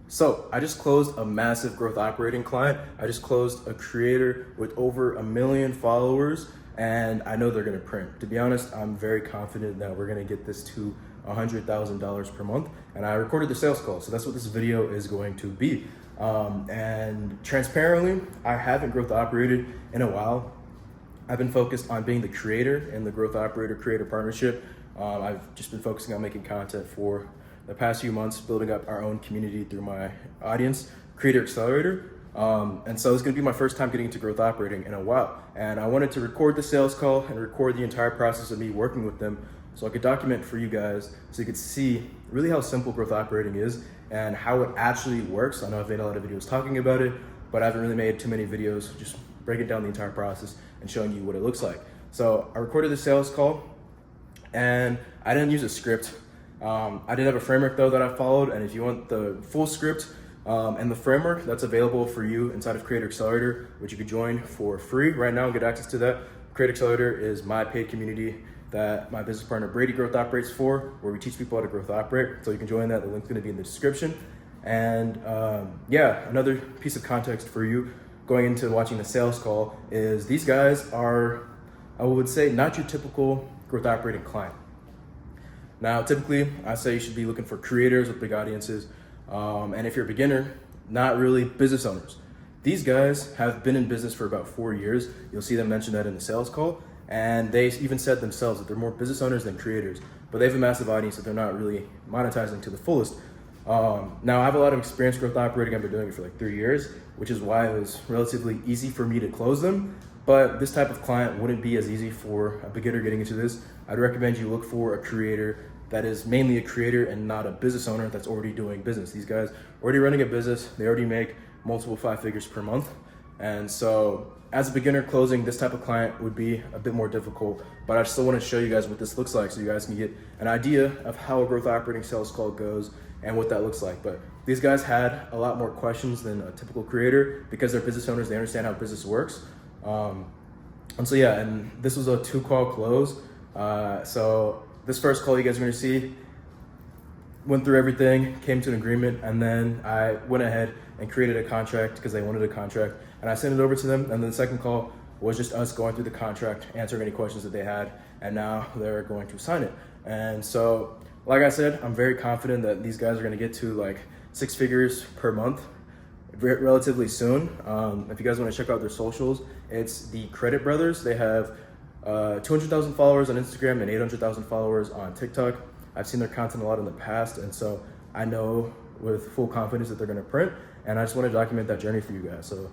So I just closed a massive growth operating client. I just closed a creator with over 1 million followers, and I know they're gonna print. To be honest, I'm very confident that we're gonna get this to $100,000 per month. And I recorded the sales call, so that's what this video is going to be. And transparently, I haven't growth operated in a while. I've been focused on being the creator in the Growth Operator Creator Partnership. I've just been focusing on making content for the past few months, building up our own community through my audience, Creator Accelerator. And so it's gonna be my first time getting into growth operating in a while. And I wanted to record the sales call and record the entire process of me working with them so I could document for you guys so you could see really how simple growth operating is and how it actually works. I know I've made a lot of videos talking about it, but I haven't really made too many videos just breaking down the entire process and showing you what it looks like. So I recorded the sales call and I didn't use a script. I did have a framework though that I followed, and if you want the full script and the framework, that's available for you inside of Creator Accelerator, which you could join for free right now and get access to that. Creator Accelerator is my paid community that my business partner Brady growth operates for, where we teach people how to growth operate. So you can join that. The link's gonna be in the description. And yeah, another piece of context for you going into watching the sales call is these guys are, I would say, not your typical growth operating client. Now, typically, I say you should be looking for creators with big audiences. And if you're a beginner, not really business owners. These guys have been in business for about 4 years. You'll see them mention that in the sales call. And they even said themselves that they're more business owners than creators, but they have a massive audience that they're not really monetizing to the fullest. Now, I have a lot of experience growth operating. I've been doing it for like 3 years, which is why it was relatively easy for me to close them. But this type of client wouldn't be as easy for a beginner getting into this. I'd recommend you look for a creator that is mainly a creator and not a business owner that's already doing business. These guys already running a business. They already make multiple 5 figures per month. And so as a beginner, closing this type of client would be a bit more difficult, but I still want to show you guys what this looks like so you guys can get an idea of how a growth operating sales call goes and what that looks like. But these guys had a lot more questions than a typical creator because they're business owners. They understand how business works. And so yeah, and this was a 2-call close. So this first call you guys are going to see went through everything, came to an agreement, and then I went ahead and created a contract because they wanted a contract, and I sent it over to them. And then the second call was just us going through the contract, answering any questions that they had, and now they're going to sign it. And so, like I said, I'm very confident that these guys are going to get to like 6 figures per month relatively soon. If you guys want to check out their socials, it's the Credit Brothers. They have 200,000 followers on Instagram and 800,000 followers on TikTok. I've seen their content a lot in the past, and so I know with full confidence that they're gonna print, and I just wanna document that journey for you guys. So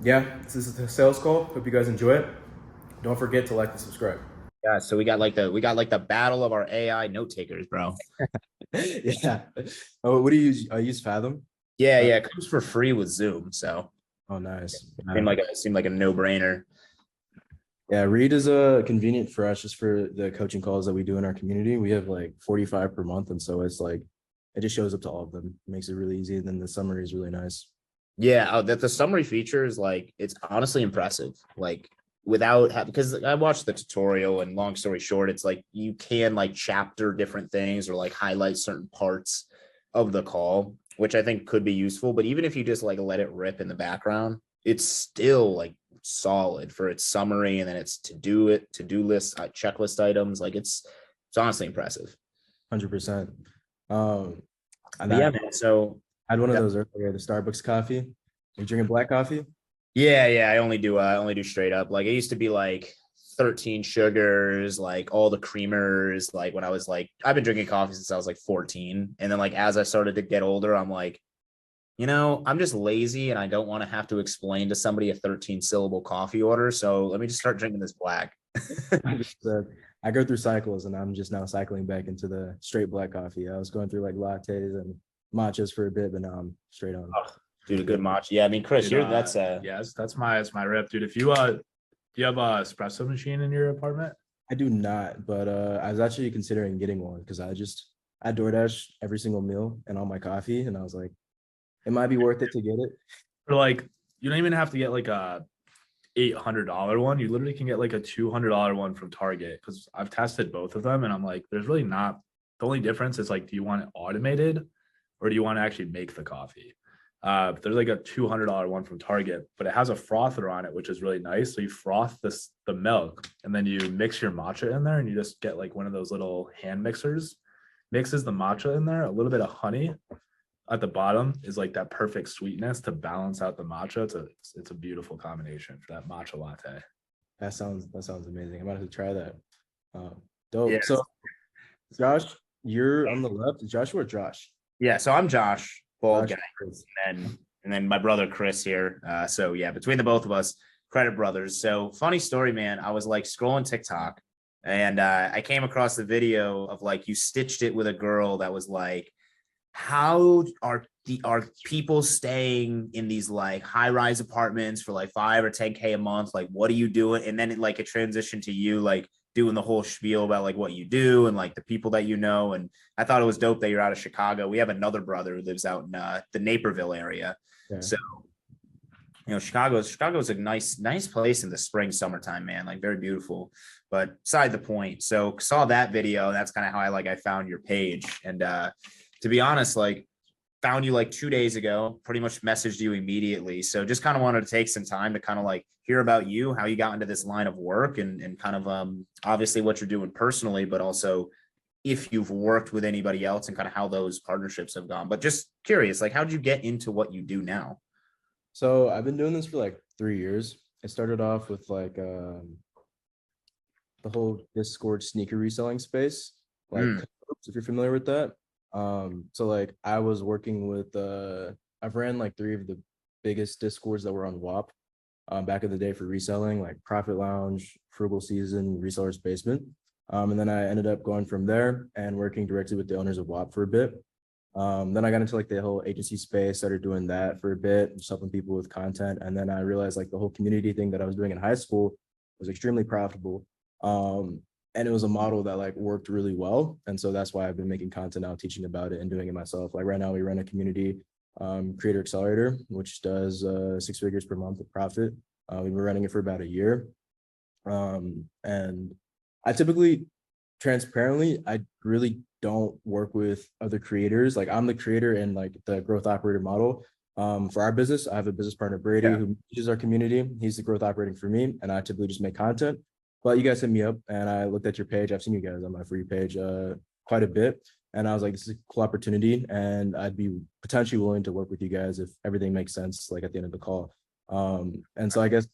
yeah, this is the sales call. Hope you guys enjoy it. Don't forget to like and subscribe. Yeah, so we got like the battle of our AI note takers, bro. Yeah. Oh, what do you use? I use Fathom. Yeah, it comes for free with Zoom, so Oh, nice. seemed like a no-brainer. Yeah, Reed is a convenient for us just for the coaching calls that we do in our community. We have like 45 per month, and so it's like it just shows up to all of them. It makes it really easy, and then the summary is really nice. Yeah, that the summary feature is like it's honestly impressive. Like because I watched the tutorial, and long story short, it's like you can like chapter different things or like highlight certain parts of the call, which I think could be useful. But even if you just like let it rip in the background, it's still like solid for its summary, and then it's to-do list, checklist items. Like it's honestly impressive. 100%. Yeah, man. So I had one of those earlier, the Starbucks coffee. Are you drinking black coffee? yeah, I only do straight up. Like it used to be like 13 sugars, like all the creamers. Like when I was like, I've been drinking coffee since I was like 14, and then like as I started to get older, I'm like, I'm just lazy and I don't want to have to explain to somebody a 13-syllable coffee order. So let me just start drinking this black. I go through cycles, and I'm just now cycling back into the straight black coffee. I was going through like lattes and matchas for a bit, but now I'm straight on. Oh, dude, a good matcha. Yeah, I mean, Chris, Dude, that's my rep, dude. If you do you have a espresso machine in your apartment? I do not, but I was actually considering getting one because I DoorDash every single meal and all my coffee, and I was like, it might be worth it to get it. Or like you don't even have to get like a $800 one. You literally can get like a $200 one from Target, because I've tested both of them, and I'm like, there's really not. The only difference is like, do you want it automated or do you want to actually make the coffee? There's like a $200 one from Target, but it has a frother on it, which is really nice. So you froth the milk, and then you mix your matcha in there, and you just get like one of those little hand mixers, mixes the matcha in there, a little bit of honey at the bottom is like that perfect sweetness to balance out the matcha. It's a beautiful combination for that matcha latte. That sounds amazing. I'm about to try that. Dope. Yeah. So Josh, you're on the left. Joshua or Josh? Yeah, so I'm Josh, bald Josh, guy, Chris. and then my brother Chris here. So yeah, between the both of us, credit brothers. So funny story, man. I was like scrolling TikTok, and I came across the video of like you stitched it with a girl that was like, how are people staying in these like high-rise apartments for like 5 or 10K a month? Like, what are you doing? And then it transitioned to you like doing the whole spiel about like what you do and like the people that you know. And I thought it was dope that you're out of Chicago. We have another brother who lives out in the Naperville area. Yeah. So, Chicago's a nice place in the spring, summertime, man, like very beautiful. But beside the point. So saw that video. That's kind of how I found your page. And to be honest, like found you like 2 days ago, pretty much messaged you immediately. So just kind of wanted to take some time to kind of like hear about you, how you got into this line of work and kind of obviously what you're doing personally, but also if you've worked with anybody else and kind of how those partnerships have gone. But just curious, like how did you get into what you do now? So I've been doing this for like 3 years. It started off with like the whole Discord sneaker reselling space, like if you're familiar with that. So like I was working with I've ran like 3 of the biggest Discords that were on WAP back in the day for reselling, like Profit Lounge, Frugal Season, Reseller's Basement. And then I ended up going from there and working directly with the owners of WAP for a bit. Then I got into like the whole agency space, started doing that for a bit, just helping people with content. And then I realized like the whole community thing that I was doing in high school was extremely profitable. And it was a model that like worked really well. And so that's why I've been making content now, teaching about it and doing it myself. Like right now we run a community creator accelerator, which does 6 figures per month of profit. We've been running it for about a year. And I typically, transparently, I really don't work with other creators. Like I'm the creator in like the growth operator model. For our business, I have a business partner, Brady, who manages our community. He's the growth operating for me, and I typically just make content. But you guys hit me up, and I looked at your page. I've seen you guys on my free page quite a bit, and I was like, this is a cool opportunity, and I'd be potentially willing to work with you guys if everything makes sense, like at the end of the call. And so I guess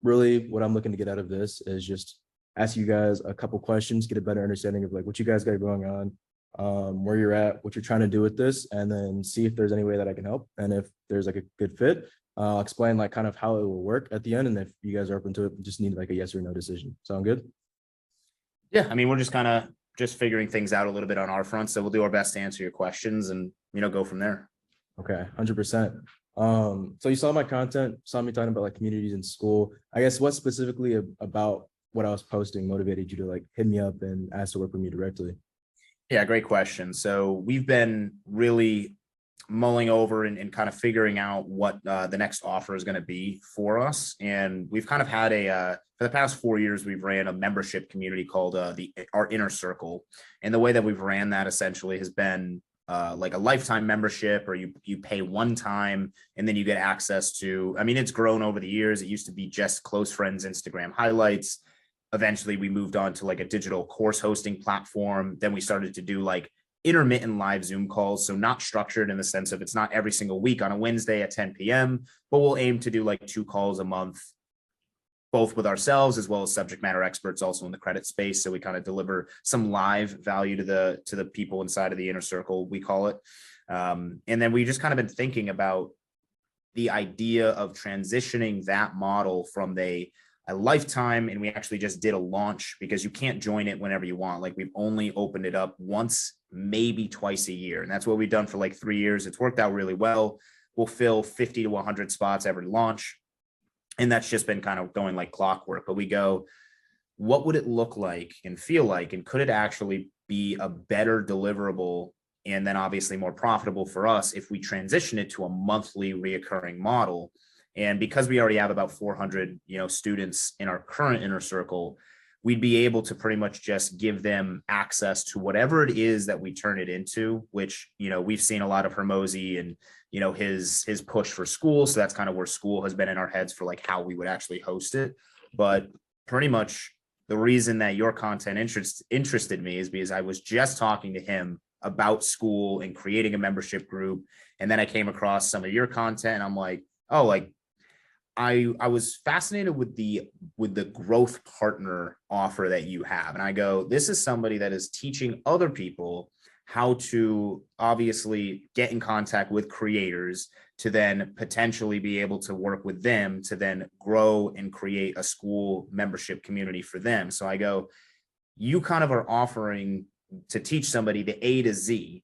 really what I'm looking to get out of this is just ask you guys a couple questions, get a better understanding of like what you guys got going on, where you're at, what you're trying to do with this, and then see if there's any way that I can help. And if there's like a good fit, I'll explain like kind of how it will work at the end. And if you guys are open to it, just need like a yes or no decision. Sound good? Yeah, I mean, we're just kind of just figuring things out a little bit on our front. So we'll do our best to answer your questions and, go from there. Okay, 100%. So you saw my content, saw me talking about like communities in school. I guess what specifically about what I was posting motivated you to like hit me up and ask to work with me directly? Yeah, great question. So we've been really mulling over and kind of figuring out what the next offer is going to be for us. And we've kind of had for the past 4 years, we've ran a membership community called our Inner Circle. And the way that we've ran that essentially has been like a lifetime membership, or you pay one time and then you get access to, I mean, it's grown over the years. It used to be just close friends, Instagram highlights. Eventually we moved on to like a digital course hosting platform. Then we started to do like intermittent live Zoom calls. So not structured in the sense of it's not every single week on a Wednesday at 10 p.m., but we'll aim to do like 2 calls a month, both with ourselves as well as subject matter experts also in the credit space. So we kind of deliver some live value to the people inside of the Inner Circle, we call it. And then we just kind of been thinking about the idea of transitioning that model from a lifetime. And we actually just did a launch because you can't join it whenever you want. Like we've only opened it up once, maybe twice a year. And that's what we've done for like 3 years. It's worked out really well. We'll fill 50 to 100 spots every launch. And that's just been kind of going like clockwork. But we go, what would it look like and feel like? And could it actually be a better deliverable and then obviously more profitable for us if we transition it to a monthly reoccurring model? And because we already have about 400, students in our current Inner Circle, we'd be able to pretty much just give them access to whatever it is that we turn it into, which, we've seen a lot of Hermosi and, his push for school. So that's kind of where school has been in our heads for like how we would actually host it. But pretty much the reason that your content interested me is because I was just talking to him about school and creating a membership group. And then I came across some of your content and I'm like, oh, like I was fascinated with the growth partner offer that you have. And I go, this is somebody that is teaching other people how to obviously get in contact with creators to then potentially be able to work with them to then grow and create a school membership community for them. So I go, you kind of are offering to teach somebody the A to Z,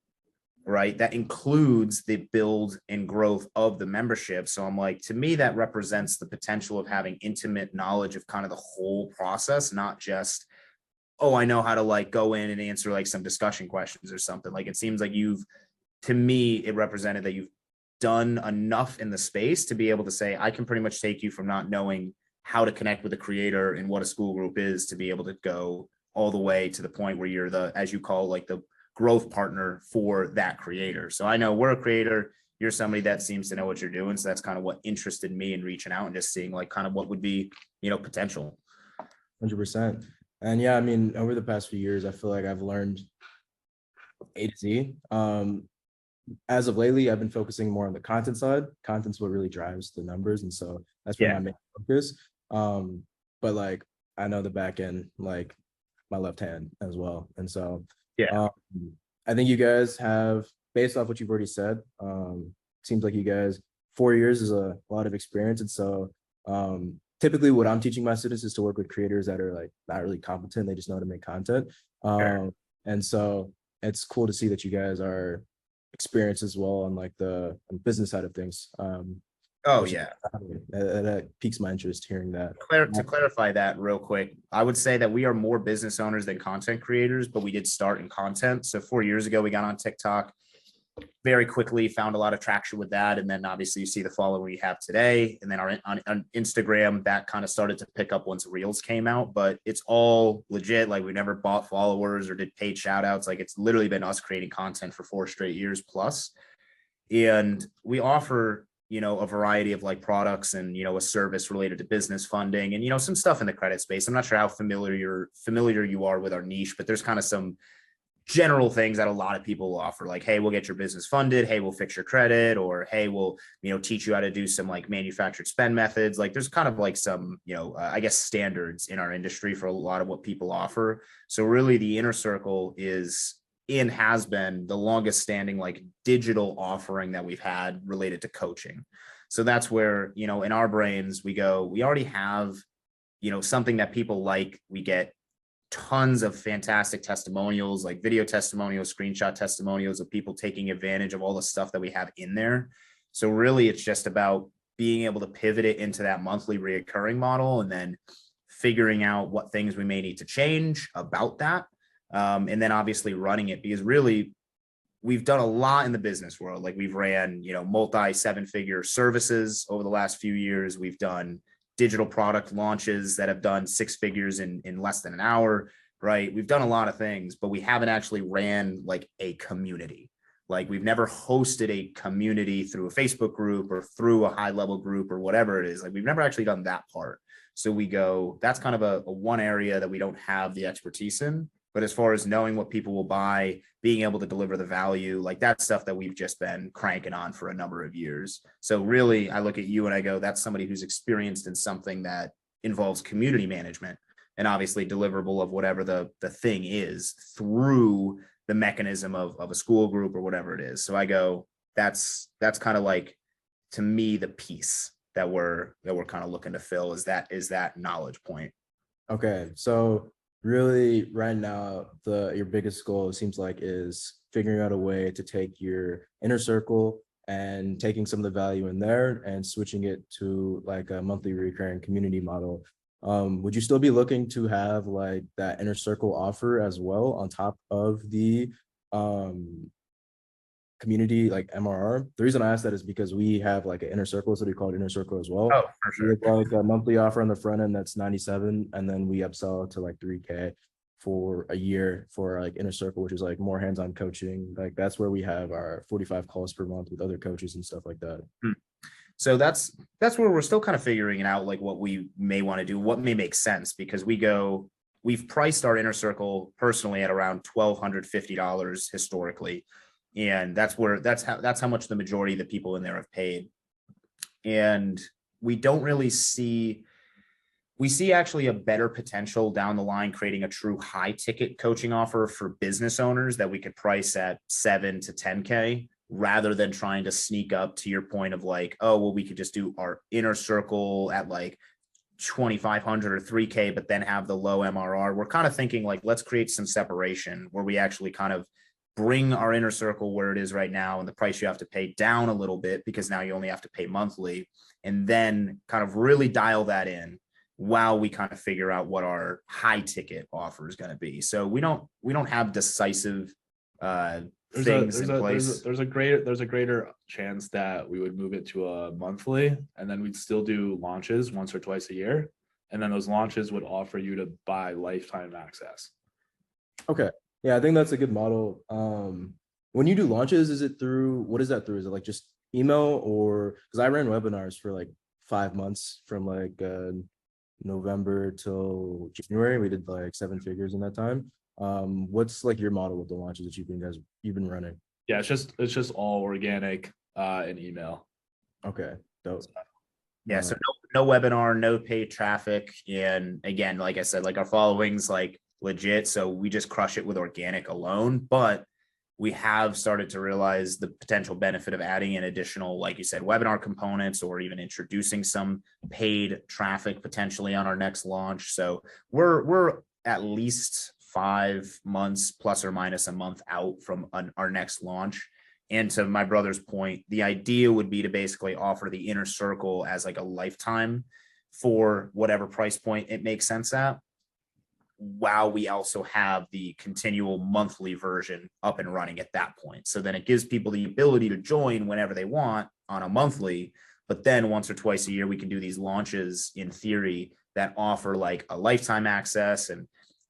right? That includes the build and growth of the membership. So I'm like, to me, that represents the potential of having intimate knowledge of kind of the whole process, not just, oh, I know how to like go in and answer like some discussion questions or something. Like, it seems like to me, it represented that you've done enough in the space to be able to say, I can pretty much take you from not knowing how to connect with a creator and what a school group is to be able to go all the way to the point where you're the, as you call, like the growth partner for that creator. So I know we're a creator, you're somebody that seems to know what you're doing. So that's kind of what interested me in reaching out and just seeing like kind of what would be, potential. 100%. And yeah, I mean, over the past few years, I feel like I've learned A to Z. As of lately, I've been focusing more on the content side. Content's what really drives the numbers. And so that's where my main focus. But like, I know the back end, like my left hand as well. And so I think you guys have, based off what you've already said, seems like you guys, 4 years is a lot of experience. And so typically what I'm teaching my students is to work with creators that are like not really competent. They just know how to make content. And so it's cool to see that you guys are experienced as well on like the business side of things. That piques my interest hearing that. To clarify that real quick, I would say that we are more business owners than content creators, but we did start in content. So 4 years ago, we got on TikTok, very quickly found a lot of traction with that. And then obviously you see the following we have today. And then on Instagram, that kind of started to pick up once Reels came out, but it's all legit. Like we never bought followers or did paid shout outs. Like it's literally been us creating content for 4 straight years plus. And we offer, a variety of like products and, a service related to business funding and, some stuff in the credit space. I'm not sure how familiar you are with our niche, but there's kind of some general things that a lot of people will offer, like, hey, we'll get your business funded. Hey, we'll fix your credit, or hey, we'll, teach you how to do some like manufactured spend methods. Like there's kind of like some, I guess standards in our industry for a lot of what people offer. So really the inner circle is and has been the longest standing like digital offering that we've had related to coaching. So that's where, in our brains we go, we already have, something that people like. We get tons of fantastic testimonials, like video testimonials, screenshot testimonials of people taking advantage of all the stuff that we have in there. So really it's just about being able to pivot it into that monthly reoccurring model and then figuring out what things we may need to change about that. And then obviously running it, because really we've done a lot in the business world. Like we've ran, multi 7-figure services over the last few years. We've done digital product launches that have done 6 figures in less than an hour, right? We've done a lot of things, but we haven't actually ran like a community. Like we've never hosted a community through a Facebook group or through a high level group or whatever it is. Like we've never actually done that part. So we go, that's kind of a one area that we don't have the expertise in. But as far as knowing what people will buy, being able to deliver the value, like that's stuff that we've just been cranking on for a number of years. So really, I look at you and I go, that's somebody who's experienced in something that involves community management and obviously deliverable of whatever the thing is through the mechanism of a school group or whatever it is. So I go, that's kind of like, to me, the piece that we're kind of looking to fill is that knowledge point. Okay, so really right now your biggest goal, it seems like, is figuring out a way to take your inner circle and taking some of the value in there and switching it to like a monthly recurring community model. Would you still be looking to have like that inner circle offer as well on top of the community like MRR. The reason I asked that is because we have like an inner circle, so we call it inner circle as well. Oh, for sure. We have like a monthly offer on the front end that's 97, and then we upsell to like 3K for a year for like inner circle, which is like more hands-on coaching. Like that's where we have our 45 calls per month with other coaches and stuff like that. So that's where we're still kind of figuring out like what we may want to do, what may make sense, because we've priced our inner circle personally at around $1,250 historically. And that's how much the majority of the people in there have paid. And we don't really see, we see actually a better potential down the line creating a true high ticket coaching offer for business owners that we could price at 7 to 10K, rather than trying to sneak up to your point of like, oh, well, we could just do our inner circle at like 2,500 or 3K, but then have the low MRR. We're kind of thinking like, let's create some separation where we actually kind of bring our inner circle where it is right now and the price you have to pay down a little bit, because now you only have to pay monthly, and then kind of really dial that in while we kind of figure out what our high ticket offer is going to be. So we don't have decisive things in place. There's a greater chance that we would move it to a monthly, and then we'd still do launches once or twice a year, and then those launches would offer you to buy lifetime access. Okay. Yeah, I think that's a good model. When you do launches, is it through, what is that through? Is it like just email, or because I ran webinars for like 5 months from like November till January. We did like 7 figures in that time. What's like your model with the launches that you've been running? Yeah, it's just all organic and email. Okay, dope. Yeah, so no webinar, no paid traffic, and again, like I said, like our following's like legit, so we just crush it with organic alone. But we have started to realize the potential benefit of adding in additional, like you said, webinar components, or even introducing some paid traffic potentially on our next launch. So we're at least 5 months plus or minus a month out from our next launch. And to my brother's point, the idea would be to basically offer the inner circle as like a lifetime for whatever price point it makes sense at, while we also have the continual monthly version up and running at that point. So then it gives people the ability to join whenever they want on a monthly, but then once or twice a year, we can do these launches in theory that offer like a lifetime access. And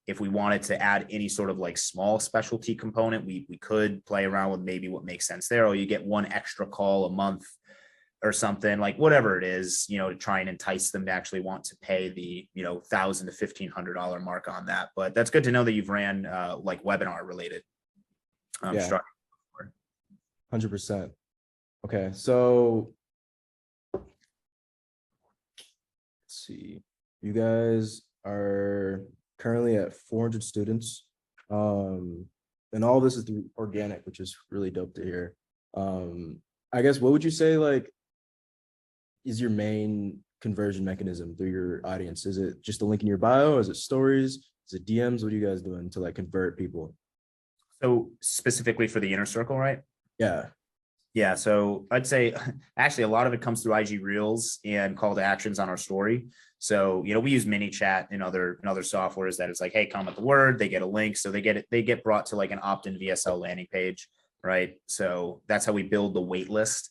if we wanted to add any sort of like small specialty component, we could play around with maybe what makes sense there. Or you get 1 extra call a month or something, like whatever it is, to try and entice them to actually want to pay the, $1,000 to $1,500 mark on that. But that's good to know that you've ran like webinar related. Yeah, 100%. Okay, so let's see. You guys are currently at 400 students, and all this is through organic, which is really dope to hear. I guess, what would you say like is your main conversion mechanism through your audience? Is it just a link in your bio? Is it stories? Is it DMs? What are you guys doing to like convert people? So specifically for the inner circle, right? Yeah. Yeah. So I'd say actually a lot of it comes through IG Reels and call to actions on our story. So, we use mini chat and other softwares that it's like, hey, comment the word, they get a link. So they get brought to like an opt-in VSL landing page, right? So that's how we build the wait list,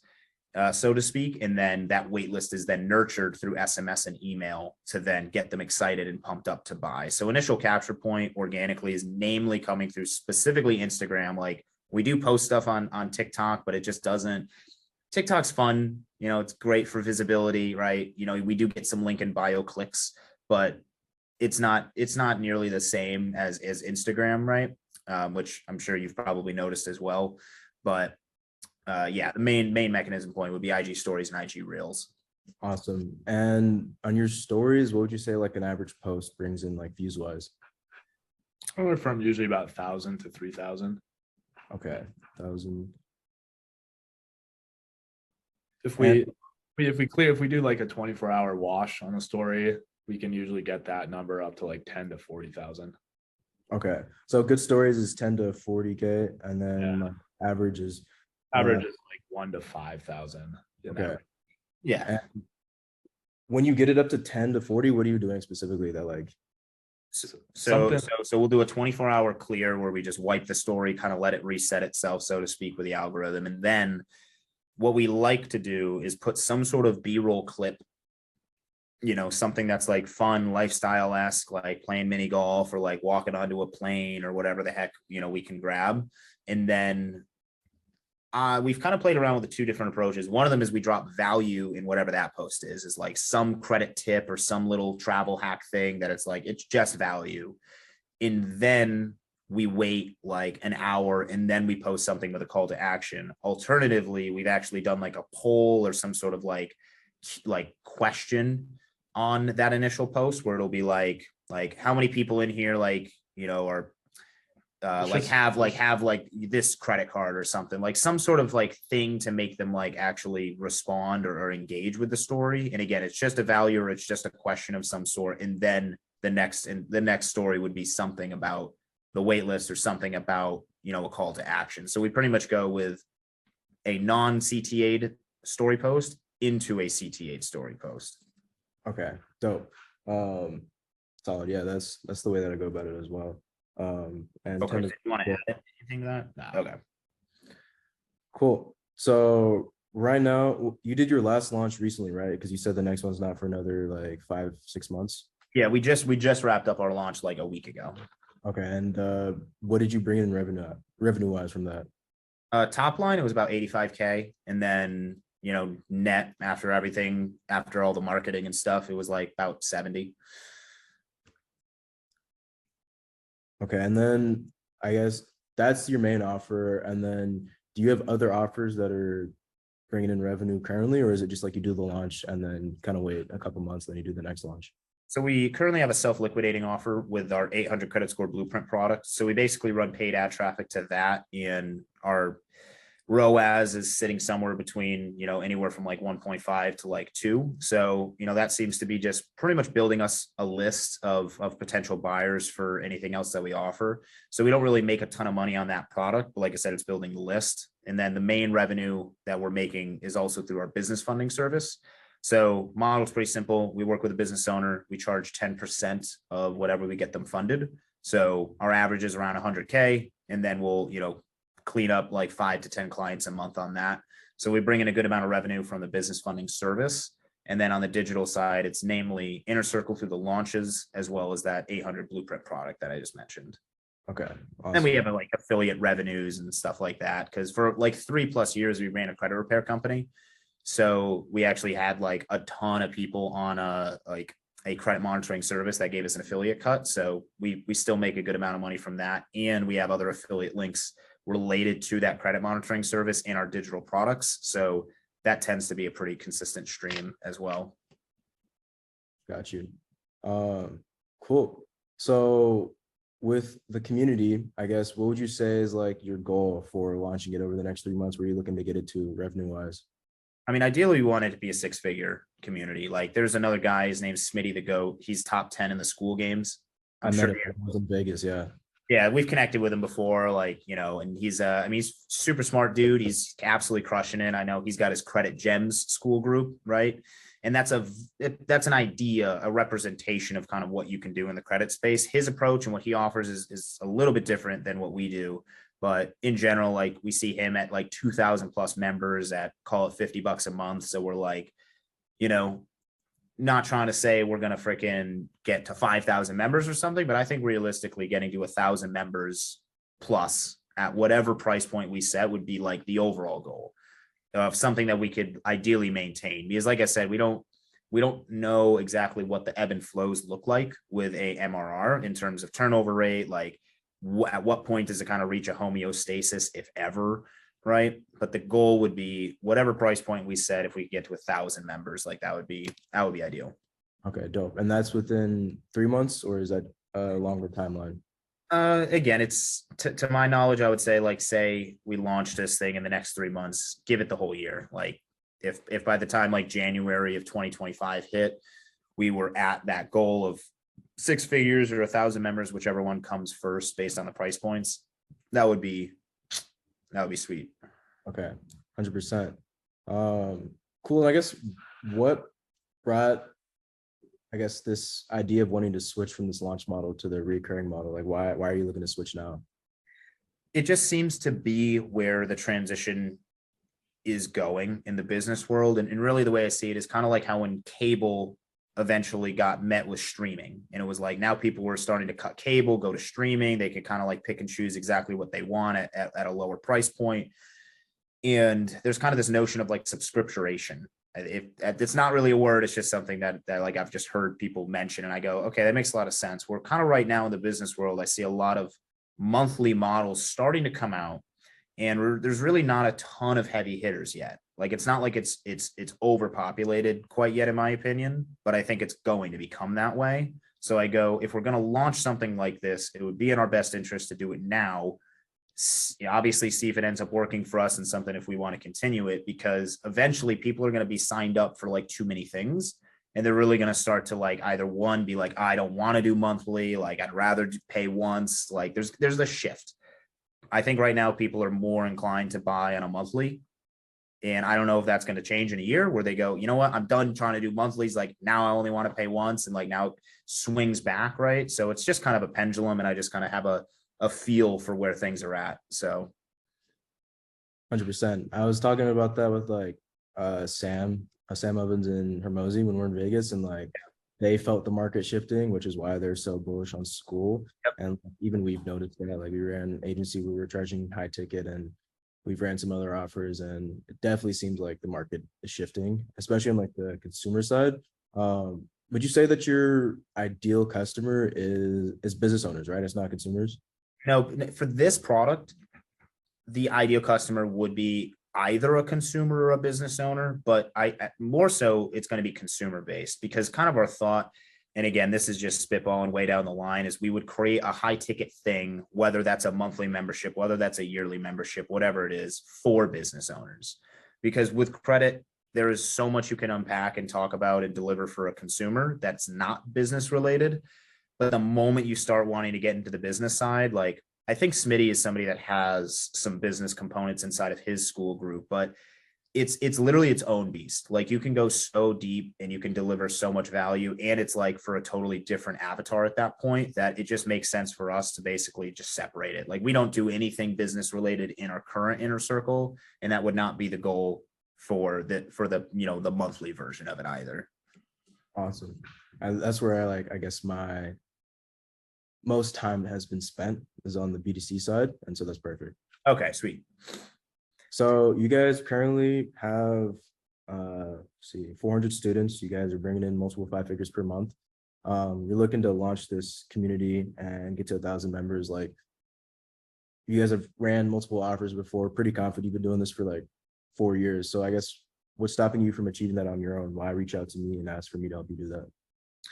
so to speak. And then that wait list is then nurtured through SMS and email to then get them excited and pumped up to buy. So initial capture point organically is namely coming through specifically Instagram. Like we do post stuff on TikTok, but it just doesn't. TikTok's fun. It's great for visibility, right? We do get some link in bio clicks, but it's not nearly the same as Instagram, right? Which I'm sure you've probably noticed as well. But yeah, the main mechanism point would be IG stories and IG Reels. Awesome. And on your stories, what would you say like an average post brings in like views wise? Anywhere from usually about 1,000 to 3,000. Okay, 1,000. If we do like a 24-hour wash on a story, we can usually get that number up to like 10 to 40,000. Okay, so good stories is 10 to 40K, and then average is like 1 to 5,000. Okay. Yeah. And when you get it up to 10 to 40, what are you doing specifically that like? So Something. so we'll do a 24-hour clear where we just wipe the story, kind of let it reset itself, so to speak, with the algorithm. And then what we like to do is put some sort of B-roll clip, something that's like fun, lifestyle-esque, like playing mini golf or like walking onto a plane or whatever the heck, we can grab. And then we've kind of played around with the two different approaches. One of them is we drop value in whatever that post is like some credit tip or some little travel hack thing that it's like, it's just value. And then we wait like an hour and then we post something with a call to action. Alternatively, we've actually done like a poll or some sort of like question on that initial post where it'll be like how many people in here are have this credit card or something, like some sort of like thing to make them like actually respond or engage with the story. And again, it's just a value or it's just a question of some sort. And then the next story would be something about the wait list or something about, a call to action. So we pretty much go with a non-CTA'd story post into a CTA'd story post. Okay, dope. Solid. Yeah, that's the way that I go about it as well. And Okay, so you want to add anything to that? No. Okay. Cool. So right now, you did your last launch recently, right? Because you said the next one's not for another like 5-6 months. Yeah, we just wrapped up our launch like a week ago. Okay, and what did you bring in revenue wise from that? Top line, it was about 85K, and then net after everything, after all the marketing and stuff, it was like about 70. Okay, and then I guess that's your main offer, and then do you have other offers that are bringing in revenue currently, or is it just like you do the launch and then kind of wait a couple months, then you do the next launch? So we currently have a self-liquidating offer with our 800 credit score blueprint product. So we basically run paid ad traffic to that, and our ROAS is sitting somewhere between, anywhere from like 1.5 to like 2. So, that seems to be just pretty much building us a list of potential buyers for anything else that we offer. So we don't really make a ton of money on that product, but like I said, it's building the list. And then the main revenue that we're making is also through our business funding service. So model's pretty simple. We work with a business owner. We charge 10% of whatever we get them funded. So our average is around 100K, and then we'll, clean up like 5 to 10 clients a month on that. So we bring in a good amount of revenue from the business funding service. And then on the digital side, it's namely Inner Circle through the launches, as well as that 800 blueprint product that I just mentioned. Okay. Awesome. Then we have like affiliate revenues and stuff like that. Cause for like 3+ years, we ran a credit repair company. So we actually had like a ton of people on a credit monitoring service that gave us an affiliate cut. So we still make a good amount of money from that. And we have other affiliate links related to that credit monitoring service in our digital products. So that tends to be a pretty consistent stream as well. Got you. Cool. So with the community, I guess, what would you say is like your goal for launching it over the next 3 months? Where are you looking to get it to revenue wise? I mean, ideally, we want it to be a 6-figure community. Like there's another guy, his name's Smitty the Goat. He's top 10 in the school games. I met him. I was in Vegas. Yeah. Yeah, we've connected with him before, and he's he's super smart dude. He's absolutely crushing it. I know he's got his Credit Gems school group, right? And that's an idea, a representation of kind of what you can do in the credit space. His approach and what he offers is a little bit different than what we do. But in general, like we see him at like 2,000 plus members at, call it $50 a month. So we're like, not trying to say we're going to freaking get to 5,000 members or something, but I think realistically getting to 1,000 members plus at whatever price point we set would be like the overall goal of something that we could ideally maintain. Because like I said, we don't know exactly what the ebb and flows look like with a MRR in terms of turnover rate. Like at what point does it kind of reach a homeostasis, if ever? Right. But the goal would be whatever price point we set, if we get to 1,000 members, like that would be ideal. Okay, dope. And that's within 3 months, or is that a longer timeline? Again, it's to my knowledge, I would say say we launch this thing in the next 3 months, give it the whole year. Like if by the time like January of 2025 hit, we were at that goal of 6 figures or 1,000 members, whichever one comes first based on the price points, that would be sweet. Okay, 100%. Cool. I guess what brought I guess this idea of wanting to switch from this launch model to the recurring model? Like, why are you looking to switch now? It just seems to be where the transition is going in the business world. And really the way I see it is kind of like how when cable eventually got met with streaming, and it was like now people were starting to cut cable, go to streaming. They could kind of like pick and choose exactly what they want at a lower price point. And there's kind of this notion of like subscription. It's not really a word, it's just something that like I've just heard people mention, and I go, okay, that makes a lot of sense. We're kind of right now in the business world, I see a lot of monthly models starting to come out, and there's really not a ton of heavy hitters yet. Like it's not like it's overpopulated quite yet, in my opinion, but I think it's going to become that way. So I go, if we're going to launch something like this, it would be in our best interest to do it now. Obviously, see if it ends up working for us and something if we want to continue it, because eventually people are going to be signed up for like too many things, and they're really going to start to like either one be like, I don't want to do monthly, like I'd rather pay once. Like there's a shift. I think right now people are more inclined to buy on a monthly. And I don't know if that's going to change in a year where they go, you know what, I'm done trying to do monthlies. Like now I only want to pay once, and like now it swings back. Right. So it's just kind of a pendulum, and I just kind of have a feel for where things are at. So 100%. I was talking about that with like Sam Evans and Hermosi when we're in Vegas, and like they felt the market shifting, which is why they're so bullish on school. Yep. And even we've noticed that, like we ran an agency, we were charging high ticket, and we've ran some other offers, and it definitely seems like the market is shifting, especially on like the consumer side. Would you say that your ideal customer is business owners, right? It's not consumers. no, for this product, the ideal customer would be either a consumer or a business owner, but I more so it's going to be consumer based, because kind of our thought, and again, this is just spitballing way down the line, is we would create a high ticket thing, whether that's a monthly membership, whether that's a yearly membership, whatever it is, for business owners. Because with credit, there is so much you can unpack and talk about and deliver for a consumer that's not business related. But the moment you start wanting to get into the business side, like I think Smitty is somebody that has some business components inside of his school group, but it's literally its own beast. Like you can go so deep and you can deliver so much value, and it's like for a totally different avatar at that point, that it just makes sense for us to basically just separate it. Like we don't do anything business related in our current inner circle, and that would not be the goal for the the monthly version of it either. Awesome. That's where I like, I guess my most time has been spent is on the B2C side. And so that's perfect. Okay, sweet. So you guys currently have, see, 400 students. You guys are bringing in multiple 5 figures per month. You're looking to launch this community and get to 1,000 members. Like you guys have ran multiple offers before, pretty confident you've been doing this for like 4 years. So I guess what's stopping you from achieving that on your own? Why reach out to me and ask for me to help you do that?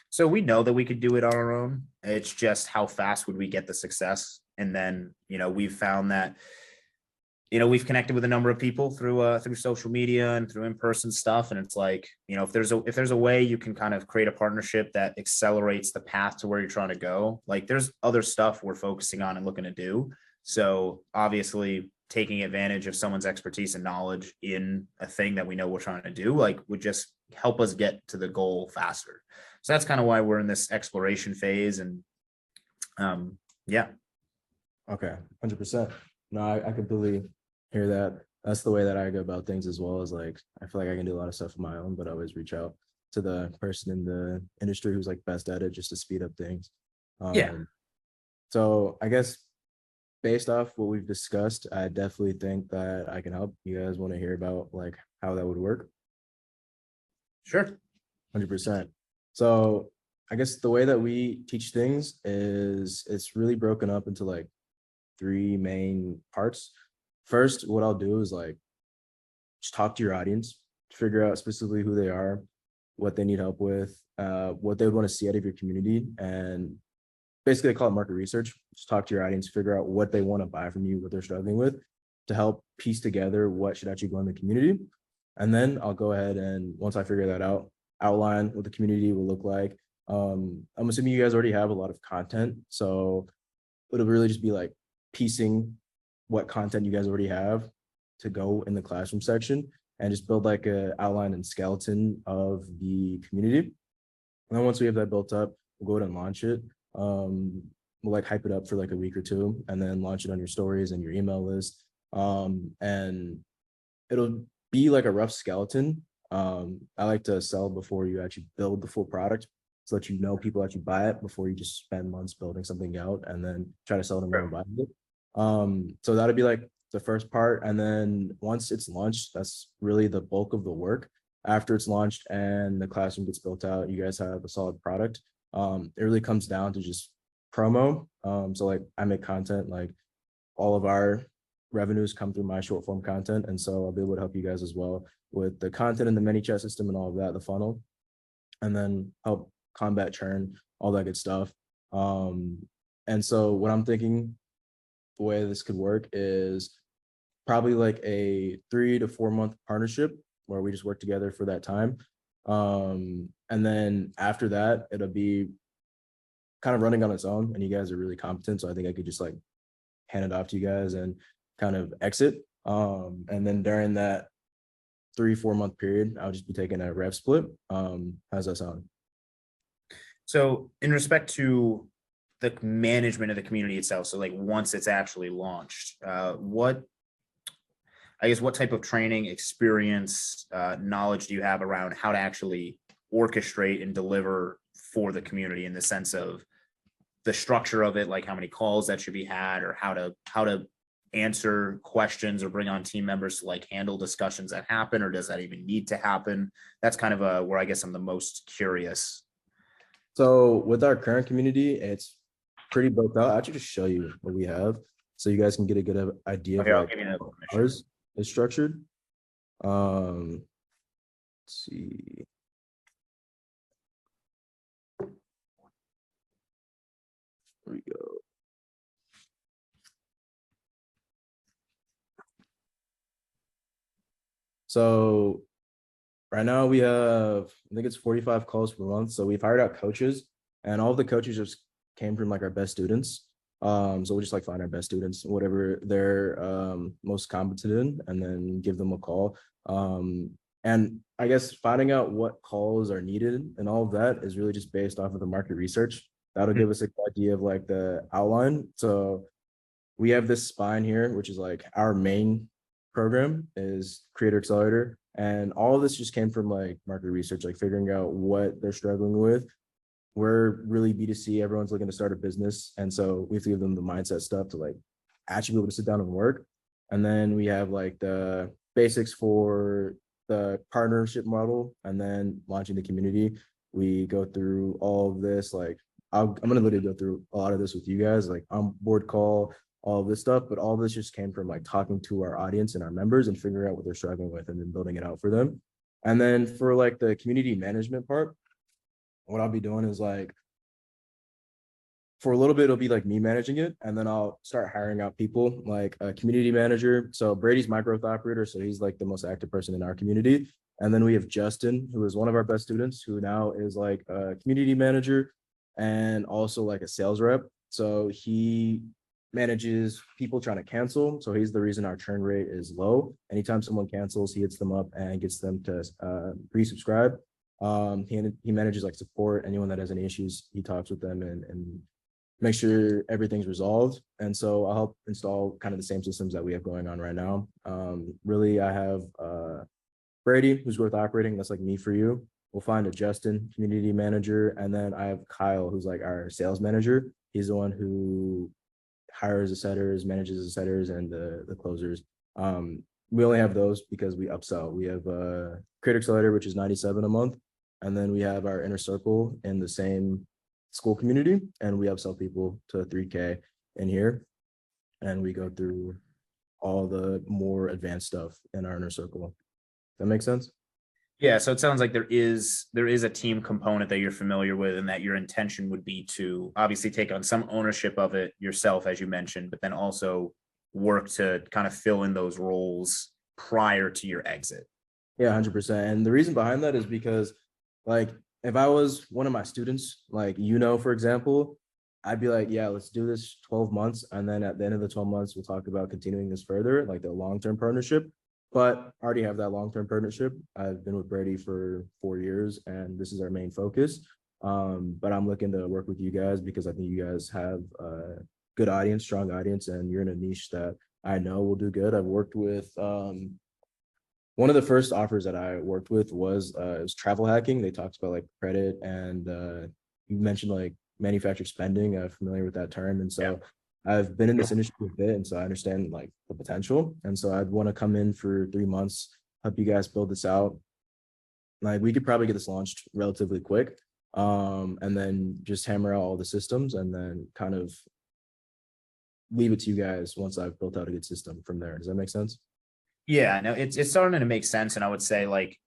So we know that we could do it on our own. It's just how fast would we get the success? And then, we've found that, we've connected with a number of people through social media and through in-person stuff. And it's like, if there's a way you can kind of create a partnership that accelerates the path to where you're trying to go, like there's other stuff we're focusing on and looking to do. So obviously taking advantage of someone's expertise and knowledge in a thing that we know we're trying to do, like would just help us get to the goal faster. So that's kind of why we're in this exploration phase. And yeah. Okay, 100%. No, I completely hear that. That's the way that I go about things as well. As like, I feel like I can do a lot of stuff on my own, but I always reach out to the person in the industry who's like best at it just to speed up things. Yeah. So I guess based off what we've discussed, I definitely think that I can help. You guys want to hear about like how that would work? Sure. 100%. So I guess the way that we teach things is it's really broken up into like 3 main parts. First, what I'll do is like just talk to your audience, figure out specifically who they are, what they need help with, what they would want to see out of your community, and basically I call it market research. Just talk to your audience, figure out what they want to buy from you, what they're struggling with, to help piece together what should actually go in the community. And then I'll go ahead and once I figure that out, outline what the community will look like. I'm assuming you guys already have a lot of content, so it'll really just be like piecing what content you guys already have to go in the classroom section and just build like a outline and skeleton of the community. And then once we have that built up, we'll go ahead and launch it. We'll like hype it up for like a week or two and then launch it on your stories and your email list. And it'll be like a rough skeleton. I like to sell before you actually build the full product so that you know people actually buy it before you just spend months building something out and then try to sell them when buying it. So that'll be like the first part. And then once it's launched, that's really the bulk of the work. After it's launched and the classroom gets built out, you guys have a solid product. It really comes down to just promo. So like I make content, like all of our revenues come through my short form content. And so I'll be able to help you guys as well with the content and the ManyChat system and all of that, the funnel, and then help combat churn, all that good stuff. And so what I'm thinking, the way this could work is probably like a 3 to 4 month partnership where we just work together for that time. And then after that, it'll be kind of running on its own and you guys are really competent. So I think I could just like hand it off to you guys and kind of exit. And then during that 3-4 month period, I'll just be taking a rev split. How's that sound? So in respect to the management of the community itself, so like once it's actually launched, what type of training, experience, knowledge do you have around how to actually orchestrate and deliver for the community in the sense of the structure of it, like how many calls that should be had or how to answer questions or bring on team members to like handle discussions that happen, or does that even need to happen? That's kind of where I guess I'm the most curious. So with our current community, it's pretty built out. I'll actually just show you what we have so you guys can get a good idea Okay, of I'll like give you that how permission. ours is structured. Let's see. Here we go. So right now we have, I think it's 45 calls per month. So we've hired out coaches and all of the coaches just came from like our best students. So we'll just like find our best students, whatever they're most competent in, and then give them a call. And I guess finding out what calls are needed and all of that is really just based off of the market research. That'll give us an idea of like the outline. So we have this spine here, which is like our main program is Creator Accelerator. And all of this just came from like market research, like figuring out what they're struggling with. We're really B2C, everyone's looking to start a business. And so we have to give them the mindset stuff to like actually be able to sit down and work. And then we have like the basics for the partnership model and then launching the community. We go through all of this, like I'm gonna literally go through a lot of this with you guys, like onboard call, all of this stuff, but all of this just came from like talking to our audience and our members and figuring out what they're struggling with and then building it out for them. And then for like the community management part, what I'll be doing is like, for a little bit, it'll be like me managing it. And then I'll start hiring out people like a community manager. So Brady's my growth operator. So he's like the most active person in our community. And then we have Justin, who is one of our best students, who now is like a community manager and also like a sales rep. So he manages people trying to cancel. So he's the reason our churn rate is low. Anytime someone cancels, he hits them up and gets them to resubscribe. He manages like support, anyone that has any issues, he talks with them and make sure everything's resolved. And so I'll help install kind of the same systems that we have going on right now. Really, I have Brady, who's growth operating. That's like me for you. We'll find a Justin, community manager. And then I have Kyle, who's like our sales manager. He's the one who hires the setters, manages the setters and the closers. We only have those because we upsell. We have a Creator Accelerator, which is 97 a month. And then we have our inner circle in the same school community, and we upsell people to 3K in here. And we go through all the more advanced stuff in our inner circle. That makes sense? Yeah, so it sounds like there is a team component that you're familiar with, and that your intention would be to obviously take on some ownership of it yourself, as you mentioned, but then also work to kind of fill in those roles prior to your exit. Yeah, 100%. And the reason behind that is because, like, if I was one of my students, like, for example, I'd be like, yeah, let's do this 12 months. And then at the end of the 12 months, we'll talk about continuing this further, like the long-term partnership. But I already have that long-term partnership. I've been with Brady for 4 years, and this is our main focus. But I'm looking to work with you guys because I think you guys have a good audience, strong audience, and you're in a niche that I know will do good. I've worked with one of the first offers that I worked with was it was travel hacking. They talked about like credit and you mentioned like manufactured spending. I'm familiar with that term, and so I've been in this industry a bit, and so I understand like the potential. And so I'd want to come in for 3 months, help you guys build this out. Like we could probably get this launched relatively quick, and then just hammer out all the systems, and then kind of leave it to you guys once I've built out a good system from there. Does that make sense? Yeah, no, it's starting to make sense. And I would say, like,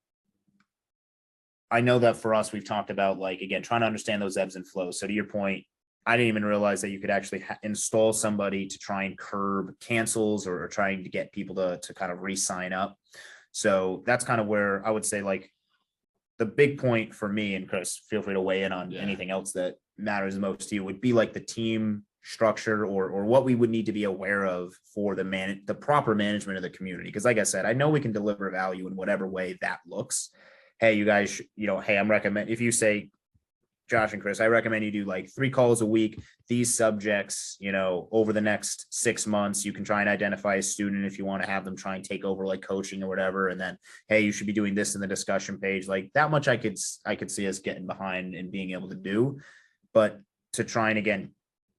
I know that for us, we've talked about, like, again, trying to understand those ebbs and flows. So to your point, I didn't even realize that you could actually install somebody to try and curb cancels or trying to get people to kind of re-sign up. So that's kind of where I would say, like, the big point for me, and Chris, feel free to weigh in on anything else that matters most to you, would be like the team structure or what we would need to be aware of for the proper management of the community. Because like I said, I know we can deliver value in whatever way that looks. Hey, you guys, hey, if you say, Josh and Chris, I recommend you do like 3 calls a week, these subjects, over the next 6 months. You can try and identify a student if you want to have them try and take over like coaching or whatever. And then, hey, you should be doing this in the discussion page. Like that much I could see us getting behind and being able to do. But to try and, again,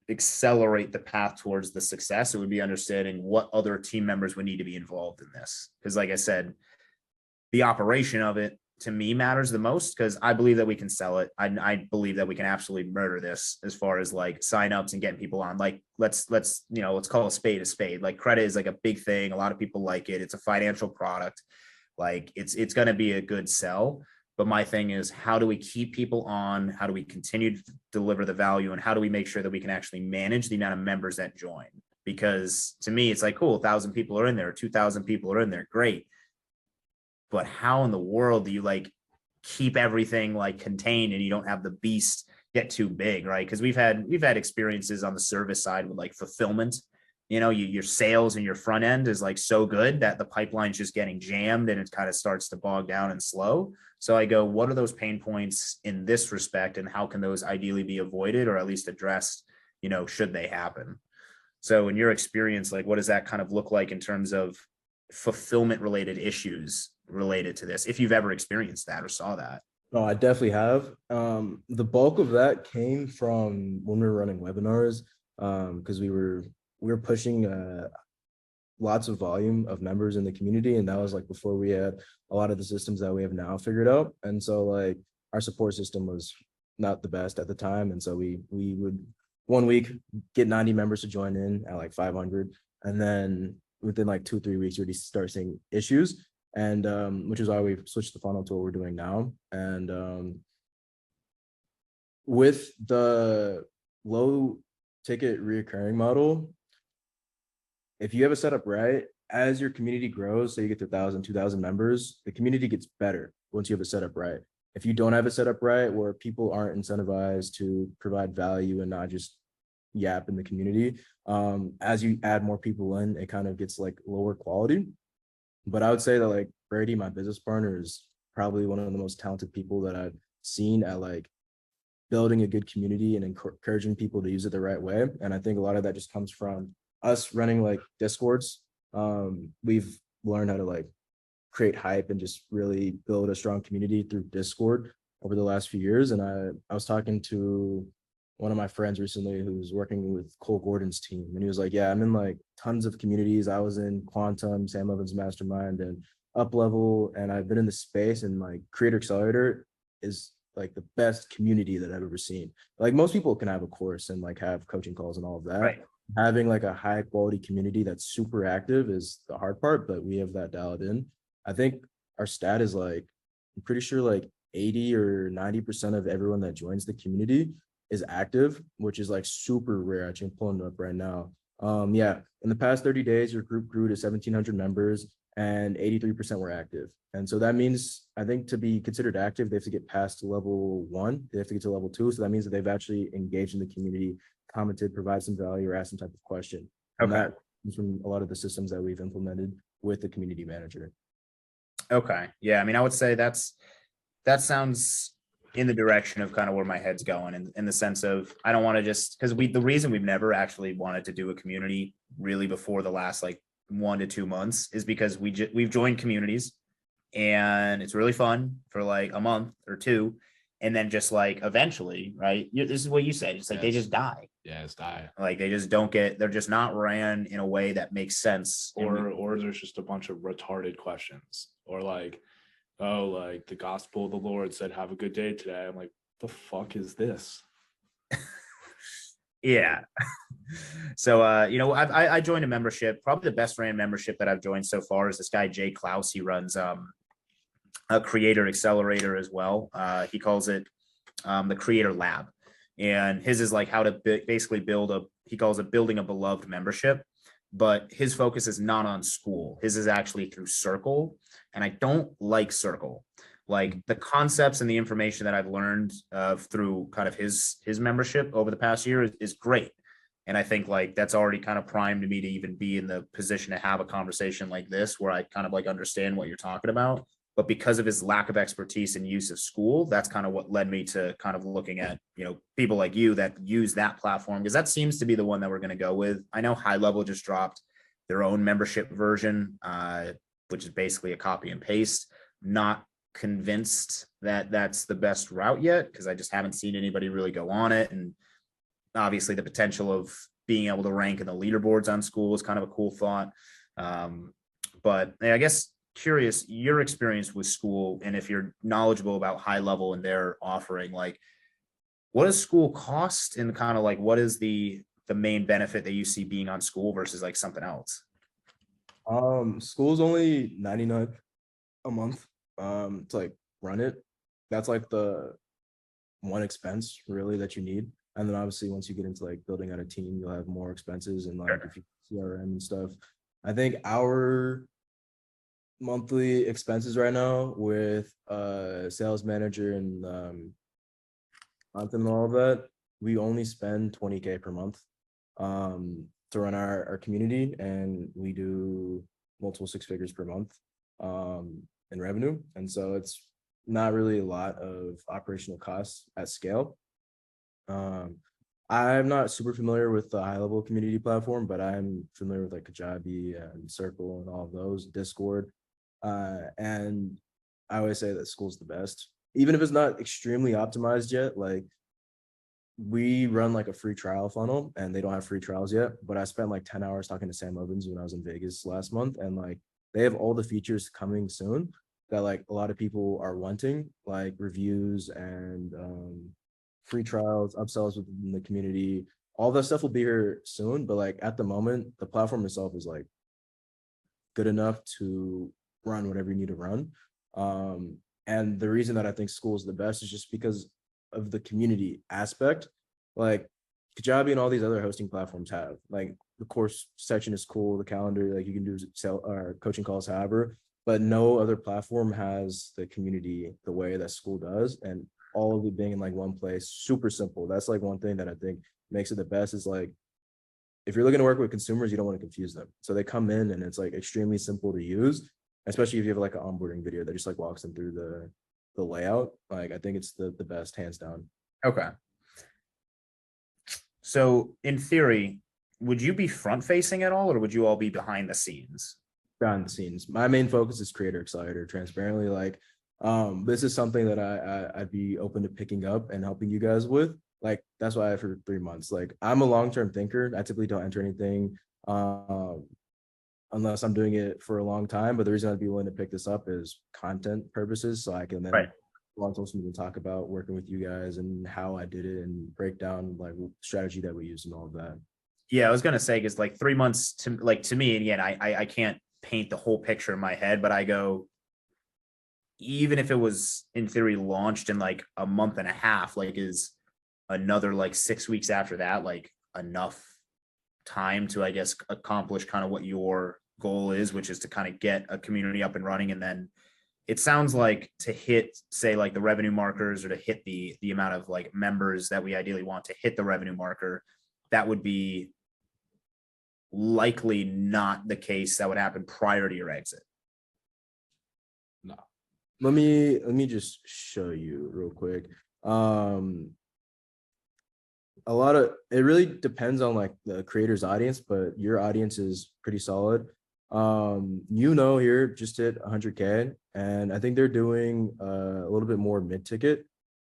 accelerate the path towards the success, it would be understanding what other team members would need to be involved in this. Because like I said, the operation of it to me matters the most, because I believe that we can sell it. I believe that we can absolutely murder this as far as like signups and getting people on. Like let's call a spade a spade. Like credit is like a big thing. A lot of people like it. It's a financial product. Like it's going to be a good sell. But my thing is, how do we keep people on? How do we continue to deliver the value? And how do we make sure that we can actually manage the amount of members that join? Because to me, it's like, cool, 1,000 people are in there, 2,000 people are in there. Great. But how in the world do you like keep everything like contained and you don't have the beast get too big, right? Because we've had experiences on the service side with like fulfillment. Your sales and your front end is like so good that the pipeline's just getting jammed and it kind of starts to bog down and slow. So I go, what are those pain points in this respect, and how can those ideally be avoided or at least addressed, should they happen? So in your experience, like what does that kind of look like in terms of fulfillment related issues related to this, if you've ever experienced that or saw that? No, I definitely have. The bulk of that came from when we were running webinars, because we were pushing lots of volume of members in the community, and that was like before we had a lot of the systems that we have now figured out. And so like our support system was not the best at the time, and so we would 1 week get 90 members to join in at like 500, and then within like 2-3 weeks we'd start seeing issues, and which is why we switched the funnel to what we're doing now. And with the low ticket reoccurring model, if you have it set up right, as your community grows, say you get to 1,000, 2,000 members, the community gets better once you have it set up right. If you don't have it set up right, where people aren't incentivized to provide value and not just yap in the community, as you add more people in, it kind of gets like lower quality. But I would say that like Brady, my business partner, is probably one of the most talented people that I've seen at like building a good community and encouraging people to use it the right way. And I think a lot of that just comes from us running like Discords. We've learned how to like create hype and just really build a strong community through Discord over the last few years. And I was talking to one of my friends recently who's working with Cole Gordon's team, and he was like, yeah, I'm in like tons of communities. I was in Quantum, Sam Levin's Mastermind, and Up Level, and I've been in the space, and like Creator Accelerator is like the best community that I've ever seen. Like most people can have a course and like have coaching calls and all of that. Right. Having like a high quality community that's super active is the hard part, but we have that dialed in. I think our stat is like, I'm pretty sure like 80 or 90% of everyone that joins the community is active, which is like super rare. Actually, I'm pulling it up right now. Yeah, in the past 30 days, your group grew to 1,700 members and 83% were active. And so that means, I think, to be considered active, they have to get past level 1. They have to get to level 2. So that means that they've actually engaged in the community, commented, provide some value, or asked some type of question. And that comes from a lot of the systems that we've implemented with the community manager. Okay. Yeah. I mean, I would say that sounds in the direction of kind of where my head's going, in the sense of I don't want to just because the reason we've never actually wanted to do a community really before the last like 1 to 2 months is because we've joined communities and it's really fun for like a month or two, and then just like eventually, right? This is what you said. It's like they just die. Yeah, it's die. Like they just don't get. They're just not ran in a way that makes sense. Or there's just a bunch of retarded questions, or like, oh, like the gospel of the Lord said, "Have a good day today." I'm like, the fuck is this? Yeah. So, I joined a membership. Probably the best ran membership that I've joined so far is this guy Jay Klaus. He runs a creator accelerator as well. He calls it the Creator Lab, and his is like how to basically he calls it building a beloved membership, but his focus is not on school. His is actually through Circle, and I don't like Circle. Like the concepts and the information that I've learned through kind of his membership over the past year is great. And I think like that's already kind of primed me to even be in the position to have a conversation like this, where I kind of like understand what you're talking about. But because of his lack of expertise and use of school, that's kind of what led me to kind of looking at, people like you that use that platform, because that seems to be the one that we're going to go with. I know High Level just dropped their own membership version, which is basically a copy and paste. Not convinced that that's the best route yet, because I just haven't seen anybody really go on it. And obviously the potential of being able to rank in the leaderboards on school is kind of a cool thought. But I guess curious your experience with school, and if you're knowledgeable about High Level and their offering, like what does school cost, and kind of like what is the main benefit that you see being on school versus like something else? School's only $99 a month to like run it. That's like the one expense really that you need. And then obviously once you get into like building out a team, you'll have more expenses, and like if you CRM and stuff. I think our monthly expenses right now with sales manager and month and all of that, we only spend 20K per month to run our community, and we do multiple 6 figures per month in revenue. And so it's not really a lot of operational costs at scale. I'm not super familiar with the High Level community platform, but I'm familiar with like Kajabi and Circle and all of those, Discord. And I always say that school's the best, even if it's not extremely optimized yet. Like we run like a free trial funnel, and they don't have free trials yet, but I spent like 10 hours talking to Sam Ovens when I was in Vegas last month, and like they have all the features coming soon that like a lot of people are wanting, like reviews and free trials, upsells within the community. All that stuff will be here soon, but like at the moment, the platform itself is like good enough to run whatever you need to run. And the reason that I think school is the best is just because of the community aspect. Like Kajabi and all these other hosting platforms have like the course section is cool, the calendar, like you can do coaching calls, however, but no other platform has the community the way that school does, and all of it being in like one place, super simple. That's like one thing that I think makes it the best, is like if you're looking to work with consumers, you don't want to confuse them. So they come in and it's like extremely simple to use, especially if you have like an onboarding video that just like walks them through the layout. Like I think it's the best, hands down. Okay. So in theory, would you be front facing at all, or would you all be behind the scenes? Behind the scenes. My main focus is creator accelerator, transparently. Like this is something that I'd be open to picking up and helping you guys with. Like that's why for 3 months, like I'm a long-term thinker. I typically don't enter anything unless I'm doing it for a long time. But the reason I'd be willing to pick this up is content purposes, so I can then long term we can talk about working with you guys and how I did it and break down like strategy that we use and all of that. Yeah, I was gonna say, because like 3 months to me, and again, I can't paint the whole picture in my head, but I go, even if it was in theory launched in like a month and a half, like is another like 6 weeks after that like enough time to, I guess, accomplish kind of what your goal is, which is to kind of get a community up and running. And then it sounds like to hit, say, like the revenue markers, or to hit the amount of like members that we ideally want to hit the revenue marker, that would be likely not the case that would happen prior to your exit. No. let me just show you real quick. A lot of it really depends on like the creator's audience, but your audience is pretty solid. Here just hit 100K, and I think they're doing a little bit more mid ticket,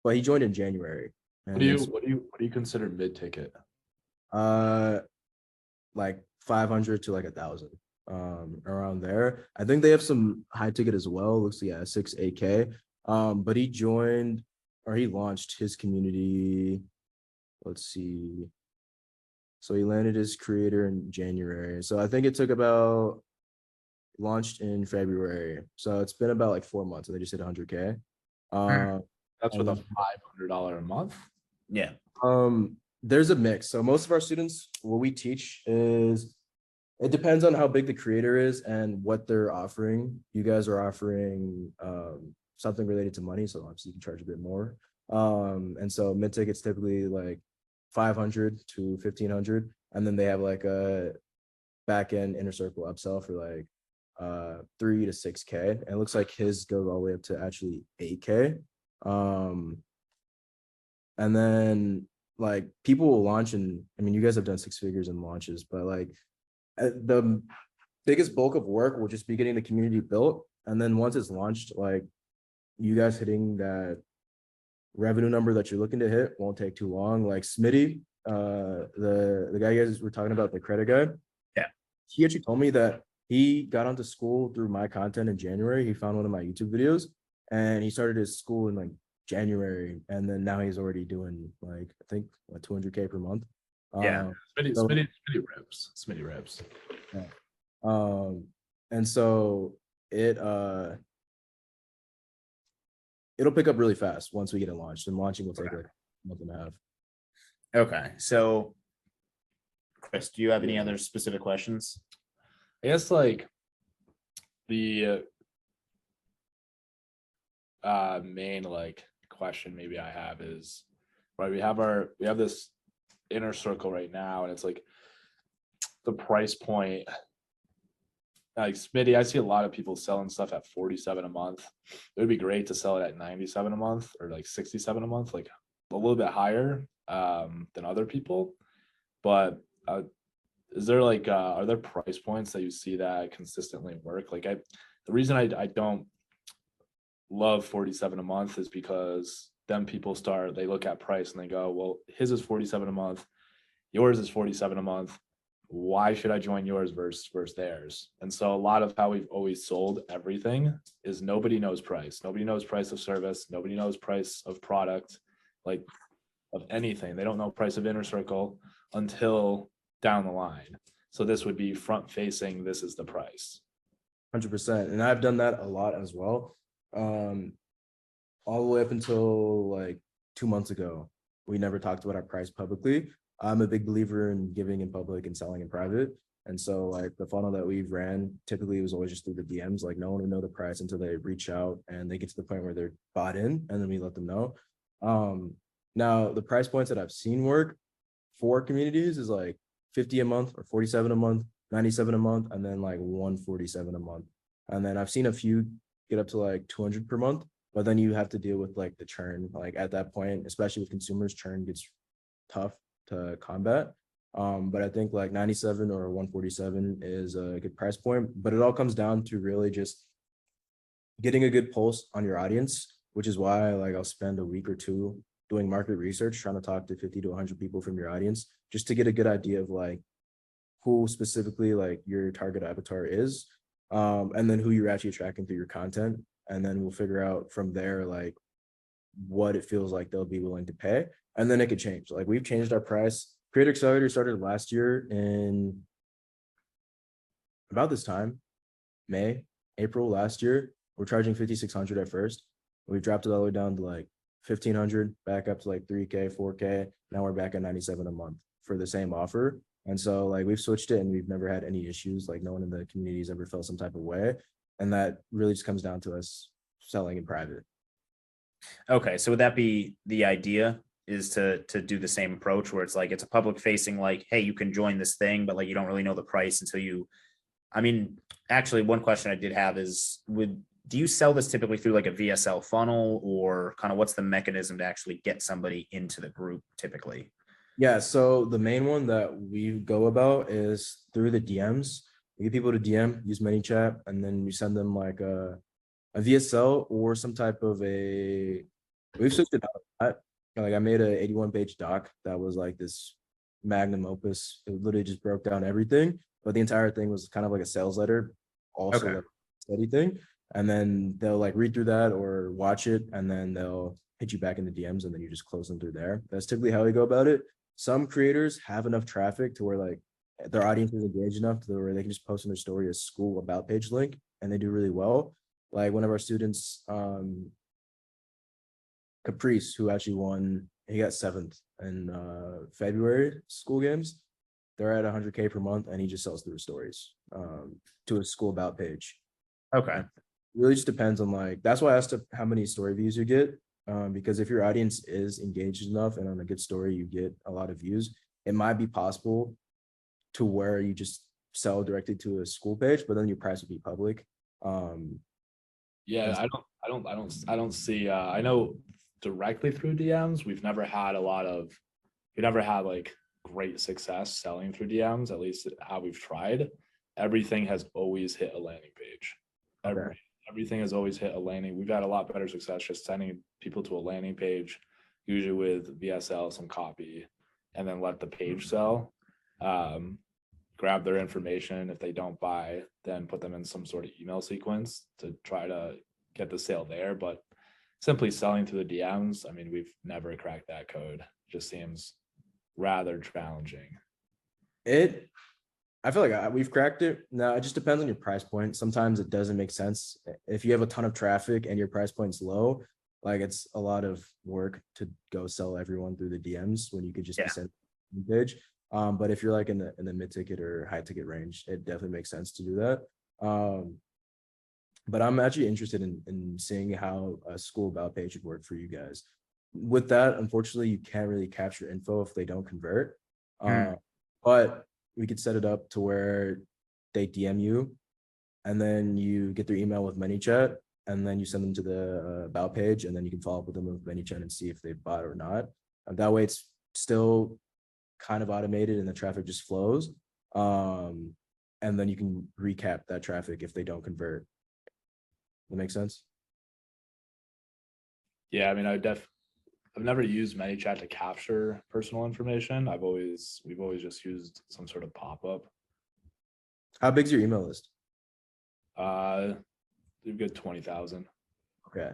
but he joined in January. What do And you what do you consider mid ticket? uh like 500 to like 1,000, around there. I think they have some high ticket as well. Looks like, yeah, 6 8K. But he joined, or he launched his community. Let's see. So he landed his creator in January. So I think it took about, launched in February. So it's been about like 4 months. So they just hit 100K. That's with And a then, $500 a month. Yeah. there's a mix. So most of our students, what we teach is, it depends on how big the creator is and what they're offering. You guys are offering something related to money, so obviously you can charge a bit more. And so mid tickets typically like 500 to 1,500, and then they have like a back end inner circle upsell for like 3 to 6K. And it looks like his goes all the way up to actually 8K. And then like people will launch, and I mean you guys have done 6 figures in launches, but like the biggest bulk of work will just be getting the community built. And then once it's launched, like you guys hitting that revenue number that you're looking to hit won't take too long. Like Smitty, the guy you guys were talking about, the credit guy. Yeah. He actually told me that he got onto school through my content in January. He found one of my YouTube videos and he started his school in like January. And then now he's already doing like, I think what, 200K per month. Yeah. Smitty rips. Smitty rips. Yeah. And so it'll pick up really fast once we get it launched, and launching will take like a month and a half. Okay. So, Chris, do you have any other specific questions? I guess like the main like question maybe I have is, right, we have this inner circle right now, and it's like the price point. Like Smitty, I see a lot of people selling stuff at 47 a month. It would be great to sell it at 97 a month or like 67 a month, like a little bit higher than other people. But is there like are there price points that you see that consistently work? Like the reason I don't love 47 a month is because then people they look at price and they go, well, his is 47 a month, yours is 47 a month. Why should I join yours versus theirs? And so a lot of how we've always sold everything is nobody knows price. Nobody knows price of service. Nobody knows price of product, like of anything. They don't know price of inner circle until down the line. So this would be front facing. This is the price. 100%. And I've done that a lot as well. All the way up until like 2 months ago, we never talked about our price publicly. I'm a big believer in giving in public and selling in private. And so like the funnel that we've ran typically was always just through the DMs. Like no one would know the price until they reach out and they get to the point where they're bought in, and then we let them know. Now the price points that I've seen work for communities is like 50 a month or 47 a month, 97 a month, and then like 147 a month. And then I've seen a few get up to like 200 per month, but then you have to deal with like the churn. Like at that point, especially with consumers, churn gets tough to combat. But I think like 97 or 147 is a good price point, but it all comes down to really just getting a good pulse on your audience, which is why like I'll spend a week or two doing market research, trying to talk to 50 to 100 people from your audience, just to get a good idea of like who specifically like your target avatar is, and then who you're actually attracting through your content. And then we'll figure out from there, like what it feels like they'll be willing to pay. And then it could change. Like we've changed our price. Creator Accelerator started last year in about this time, April last year. We're charging 5,600 at first. We dropped it all the way down to like 1,500, back up to like 3K, 4K. Now we're back at 97 a month for the same offer. And so like we've switched it and we've never had any issues. Like no one in the community has ever felt some type of way. And that really just comes down to us selling in private. Okay, so would that be the idea, is to do the same approach where it's like it's a public facing, like, hey, you can join this thing, but like you don't really know the price until you, I mean, actually one question I did have is, do you sell this typically through like a VSL funnel, or kind of what's the mechanism to actually get somebody into the group typically? Yeah, so the main one that we go about is through the DMs. You get people to DM, use ManyChat, and then you send them like a VSL or some type of a. We've switched it out. Like I made a 81-page doc that was like this magnum opus. It literally just broke down everything, but the entire thing was kind of like a sales letter, also Okay. like a study thing. And then they'll like read through that or watch it, and then they'll hit you back in the DMs, and then you just close them through there. That's typically how we go about it. Some creators have enough traffic to where like their audience is engaged enough to where they can just post on their story a school about page link, and they do really well. Like one of our students, Caprice, who actually won, he got 7th in February school games. They're at 100K per month, and he just sells through his stories to a school about page. Okay. Really just depends on like, that's why I asked how many story views you get. Because if your audience is engaged enough and on a good story, you get a lot of views, it might be possible to where you just sell directly to a school page, but then your price would be public. Yeah, I don't see. I know directly through DMs, we've never had like great success selling through DMs. At least how we've tried. Everything has always hit a landing page. Okay. Everything has always hit a landing. We've had a lot better success just sending people to a landing page, usually with VSL, some copy, and then let the page sell. Grab their information. If they don't buy, then put them in some sort of email sequence to try to get the sale there. But simply selling through the DMs, I mean, we've never cracked that code. It just seems rather challenging. I feel like we've cracked it. Now it just depends on your price point. Sometimes it doesn't make sense. If you have a ton of traffic and your price point's low, like it's a lot of work to go sell everyone through the DMs when you could just be sent page. But if you're like in the mid-ticket or high-ticket range, it definitely makes sense to do that. But I'm actually interested in seeing how a school about page would work for you guys. With that, unfortunately, you can't really capture info if they don't convert. But we could set it up to where they DM you, and then you get their email with ManyChat, and then you send them to the about page, and then you can follow up with them with ManyChat and see if they bought or not. And that way, it's still kind of automated, and the traffic just flows. And then you can recap that traffic if they don't convert. That makes sense? Yeah, I mean, I've never used ManyChat to capture personal information. We've always just used some sort of pop-up. How big's your email list? We've got 20,000. Okay.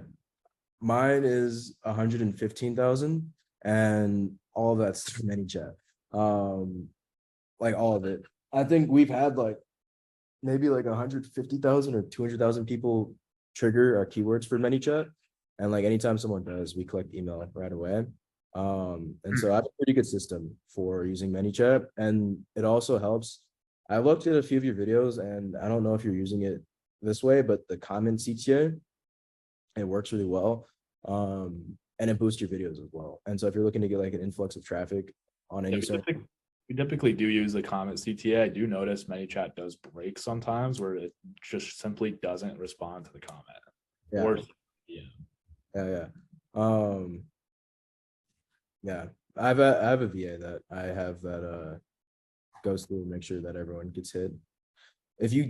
Mine is 115,000, and all of that's through ManyChat. Like all of it. I think we've had like maybe like 150,000 or 200,000 people trigger our keywords for ManyChat. And like anytime someone does, we collect email right away. And so I have a pretty good system for using ManyChat, and it also helps. I looked at a few of your videos, and I don't know if you're using it this way, but the comment CTA, it works really well. And it boosts your videos as well. And so if you're looking to get like an influx of traffic on any We typically do use the comment CTA. I do notice ManyChat does break sometimes where it just simply doesn't respond to the comment. Yeah. Or, yeah. I have a VA that I have that goes through and make sure that everyone gets hit. If you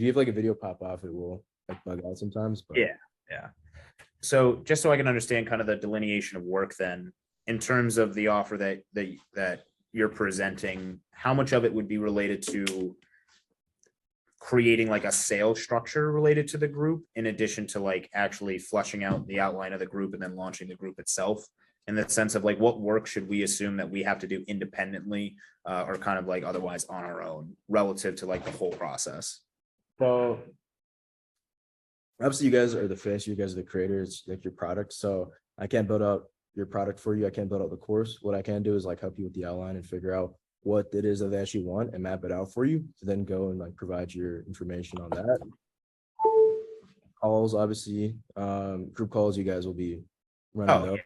have like a video pop off, it will like bug out sometimes. But Yeah. So just so I can understand kind of the delineation of work then, in terms of the offer that you're presenting, how much of it would be related to creating like a sales structure related to the group, in addition to like actually fleshing out the outline of the group and then launching the group itself, in the sense of like what work should we assume that we have to do independently or kind of like otherwise on our own relative to like the whole process? So obviously you guys are the face, you guys are the creators, like your product. So I can't build out your product for you. I can't build out the course. What I can do is like help you with the outline and figure out what it is that they actually want and map it out for you to then go and like provide your information on that. Calls, obviously, group calls, you guys will be running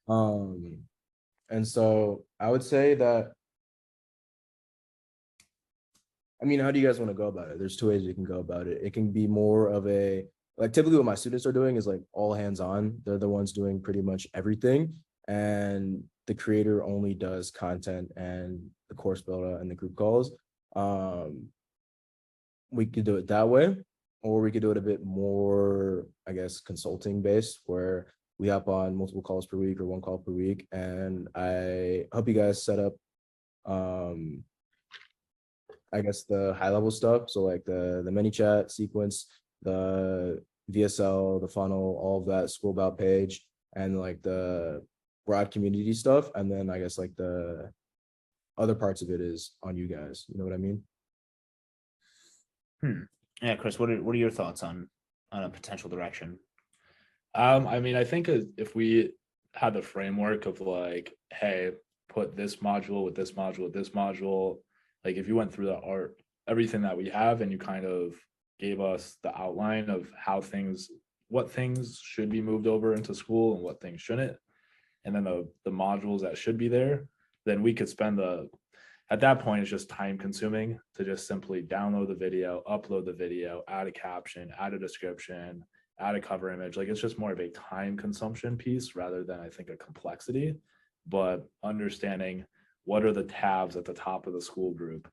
those. And so I would say that, I mean, how do you guys want to go about it? There's two ways you can go about it. It can be more of a like typically what my students are doing is like all hands on. They're the ones doing pretty much everything. And the creator only does content and the course builder and the group calls. We could do it that way, or we could do it a bit more, I guess, consulting based, where we hop on multiple calls per week or one call per week. And I help you guys set up, I guess, the high level stuff. So like the mini chat sequence, the VSL, the funnel, all of that school about page, and like the broad community stuff. And then I guess like the other parts of it is on you guys. You know what I mean? Yeah, Chris, what are your thoughts on a potential direction? I mean, I think if we had the framework of like, hey, put this module with this module with this module, like if you went through the art, everything that we have, and you kind of gave us the outline of what things should be moved over into school and what things shouldn't, and then the modules that should be there, then we could spend at that point, it's just time consuming to just simply download the video, upload the video, add a caption, add a description, add a cover image. Like it's just more of a time consumption piece rather than, I think, a complexity. But understanding what are the tabs at the top of the school group,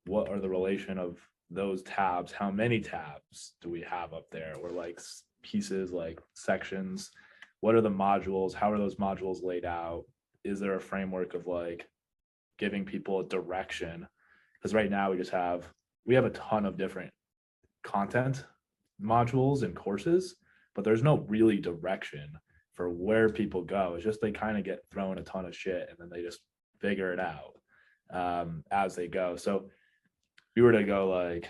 what are the relation of those tabs, how many tabs do we have up there, or like pieces, like sections, what are the modules, how are those modules laid out, is there a framework of like giving people a direction? Because right now we have a ton of different content modules and courses, but there's no really direction for where people go. It's just they kind of get thrown a ton of shit and then they just figure it out as they go. So if you were to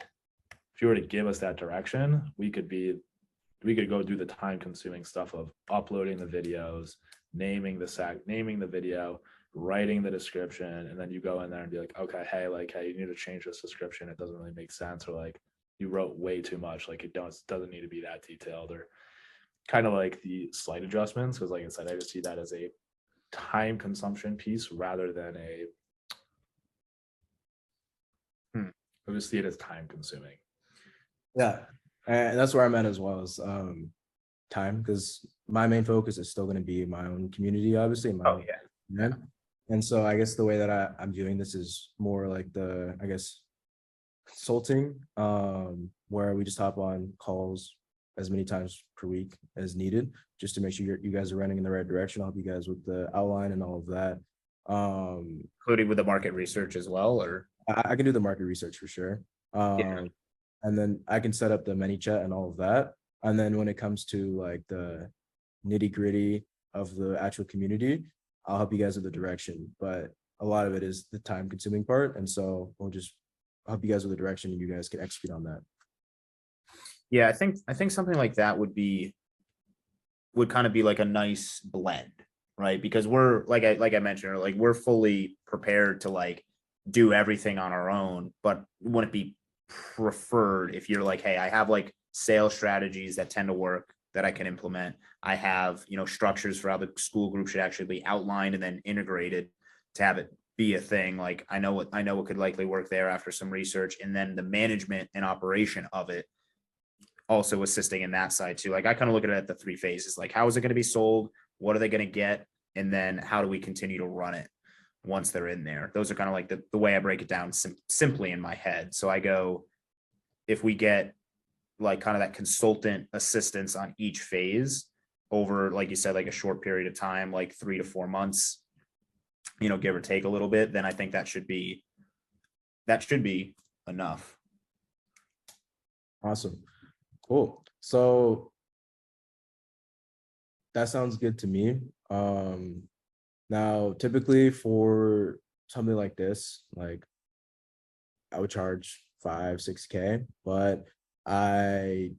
give us that direction, we could go do the time consuming stuff of uploading the videos, naming the video, writing the description, and then you go in there and be like, okay, hey, you need to change this description, it doesn't really make sense, or like you wrote way too much, like it doesn't need to be that detailed, or kind of like the slight adjustments. Because like I said, I just see that as a time consumption piece rather than I just see it as time consuming. Yeah. And that's where I'm at as well, as time, because my main focus is still going to be my own community, obviously. And so I guess the way that I'm viewing this is more like I guess, consulting, where we just hop on calls as many times per week as needed, just to make sure you guys are running in the right direction. I'll help you guys with the outline and all of that. Including with the market research as well, or I can do the market research for sure. And then I can set up the many chat and all of that. And then when it comes to like the nitty gritty of the actual community, I'll help you guys with the direction. But a lot of it is the time consuming part. And so we'll just help you guys with the direction and you guys can execute on that. yeah, I think something like that would kind of be like a nice blend, right? Because we're like I mentioned, or like we're fully prepared to like do everything on our own, but wouldn't be preferred if you're like, hey, I have like sales strategies that tend to work that I can implement. I have, structures for how the school group should actually be outlined and then integrated to have it be a thing. Like I know what could likely work there after some research, and then the management and operation of it also assisting in that side too. Like I kind of look at it at the three phases, like how is it going to be sold? What are they going to get? And then how do we continue to run it once they're in there? Those are kind of like the way I break it down simply in my head. So I go, if we get like kind of that consultant assistance on each phase over, like you said, like a short period of time, like 3 to 4 months, give or take a little bit, then I think that should be enough. Awesome. Cool. So that sounds good to me. Now typically for something like this, like I would charge 5-6K, but I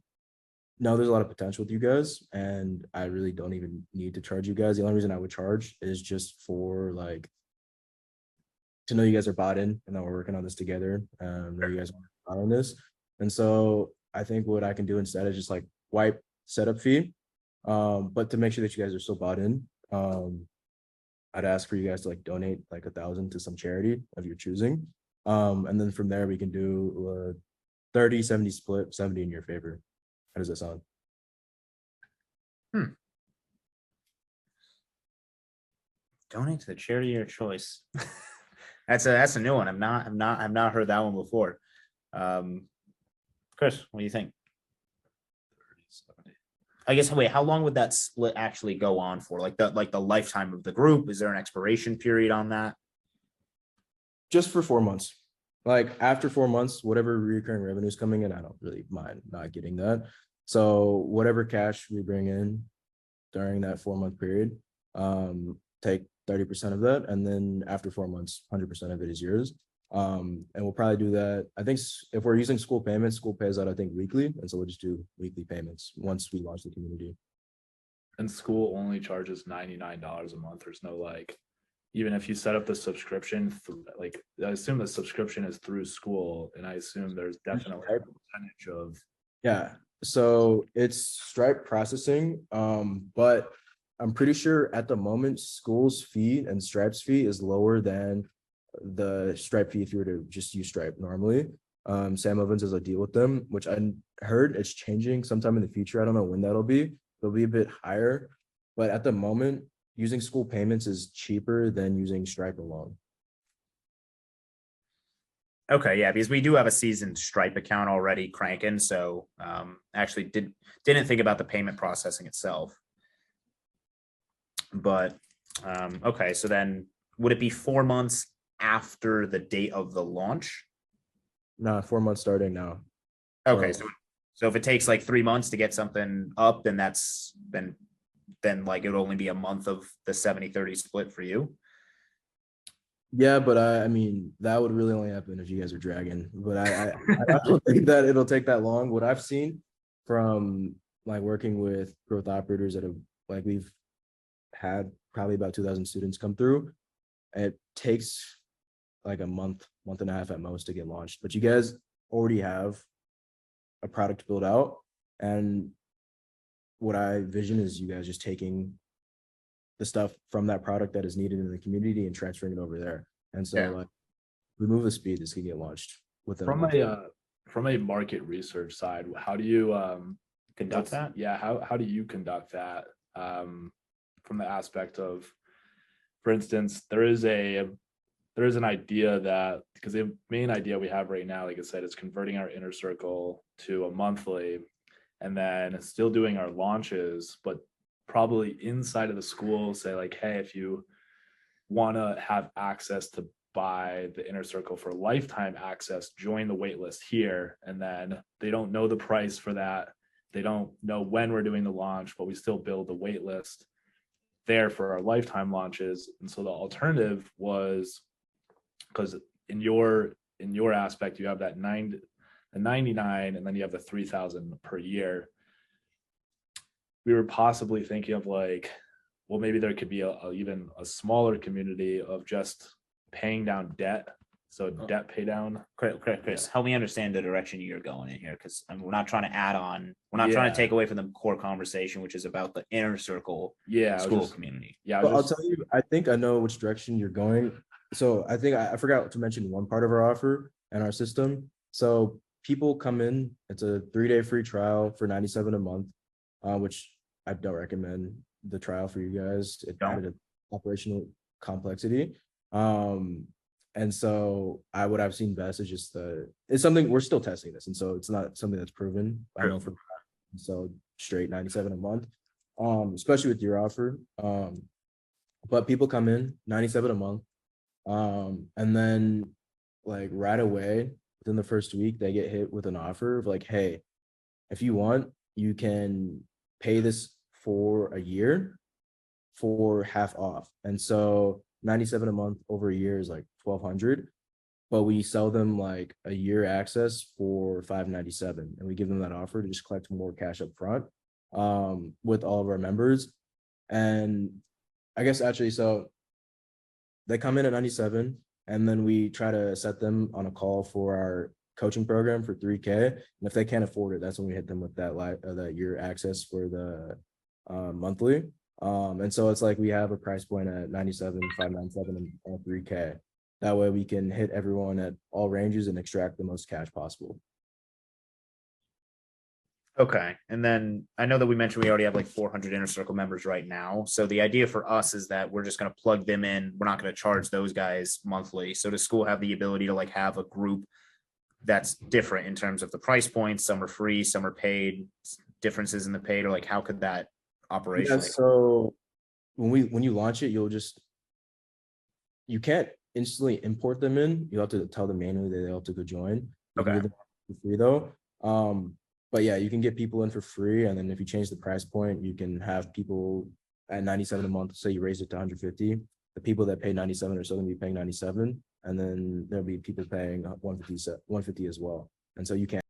know there's a lot of potential with you guys, and I really don't even need to charge you guys. The only reason I would charge is just for like to know you guys are bought in and that we're working on this together. Know you guys are bought on this. And so I think what I can do instead is just like wipe setup fee. But to make sure that you guys are still bought in, I'd ask for you guys to like donate like 1,000 to some charity of your choosing. And then from there we can do 30-70 split, 70 in your favor. How does that sound? Donate to the charity of your choice. That's a new one. I've not heard that one before. Chris, what do you think? 30, 70. I guess, wait, how long would that split actually go on for? Like the lifetime of the group? Is there an expiration period on that? Just for 4 months. Like after 4 months, whatever recurring revenue is coming in, I don't really mind not getting that. So whatever cash we bring in during that 4 month period, take 30% of that, and then after 4 months, 100% of it is yours. And we'll probably do that. I think if we're using school payments, school pays out, I think, weekly, and so we'll just do weekly payments once we launch the community. And school only charges $99 a month. There's no like, even if you set up the subscription, like I assume the subscription is through school, and I assume there's definitely a percentage of. Yeah, so it's Stripe processing, but I'm pretty sure at the moment school's fee and Stripe's fee is lower than the Stripe fee if you were to just use Stripe normally. Sam Evans has a deal with them, which I heard it's changing sometime in the future. I don't know when that'll be. It'll be a bit higher, but at the moment, using school payments is cheaper than using Stripe alone. Okay, yeah, because we do have a seasoned Stripe account already cranking, so actually didn't think about the payment processing itself. But okay, so then would it be 4 months after the date of the launch? Nah, 4 months starting now. Okay, so if it takes like 3 months to get something up, then then like it would only be a month of the 70-30 split for you. Yeah, but I mean, that would really only happen if you guys are dragging. But I don't think that it'll take that long. What I've seen from like working with growth operators that have like we've had probably about 2,000 students come through, it takes like a month and a half at most to get launched. But you guys already have a product built out, and what I vision is you guys just taking the stuff from that product that is needed in the community and transferring it over there. And so like we move the speed, this can get launched within from a market research side. How do you Conduct that? Yeah, how do you conduct that from the aspect of, for instance, there is an idea that, because the main idea we have right now, like I said, is converting our inner circle to a monthly, and then still doing our launches, but probably inside of the school say like, hey, if you want to have access to buy the inner circle for lifetime access, join the wait list here. And then they don't know the price for that. They don't know when we're doing the launch, but we still build the wait list there for our lifetime launches. And so the alternative was, because in your aspect, you have that 99, and then you have the 3,000 per year. We were possibly thinking of like, well, maybe there could be even a smaller community of just paying down debt. So debt pay down. Chris, help me understand the direction you're going in here, because we're not trying to add on. We're not trying to take away from the core conversation, which is about the inner circle school community. Yeah, I'll tell you, I think I know which direction you're going. So I think I forgot to mention one part of our offer and our system. So people come in, it's a 3-day free trial for $97 a month, which I don't recommend the trial for you guys. It added an operational complexity. And so what I've seen best is just it's something we're still testing this. And so it's not something that's proven. I know for so straight 97 a month, especially with your offer. But people come in 97 a month. And then like right away within the first week, they get hit with an offer of like, hey, if you want, you can pay this for a year for half off. And so 97 a month over a year is like 1,200, but we sell them like a year access for $597, and we give them that offer to just collect more cash up front with all of our members. And I guess actually, so they come in at 97, and then we try to set them on a call for our coaching program for 3K. And if they can't afford it, that's when we hit them with that year access for the monthly. And so it's like we have a price point at 97, 597, and 3K. That way we can hit everyone at all ranges and extract the most cash possible. Okay. And then I know that we mentioned we already have like 400 inner circle members right now. So the idea for us is that we're just going to plug them in. We're not going to charge those guys monthly. So does school have the ability to like have a group that's different in terms of the price points? Some are free, some are paid, differences in the paid, or like how could that Yeah, operationally? so when you launch it, you can't instantly import them in. You have to tell them manually that they have to go join. You can Okay. get them for free though. But yeah, you can get people in for free, and then if you change the price point, you can have people at 97 a month. Say you raise it to 150. The people that pay 97 are still gonna be paying 97, and then there'll be people paying 150 as well. And so you can't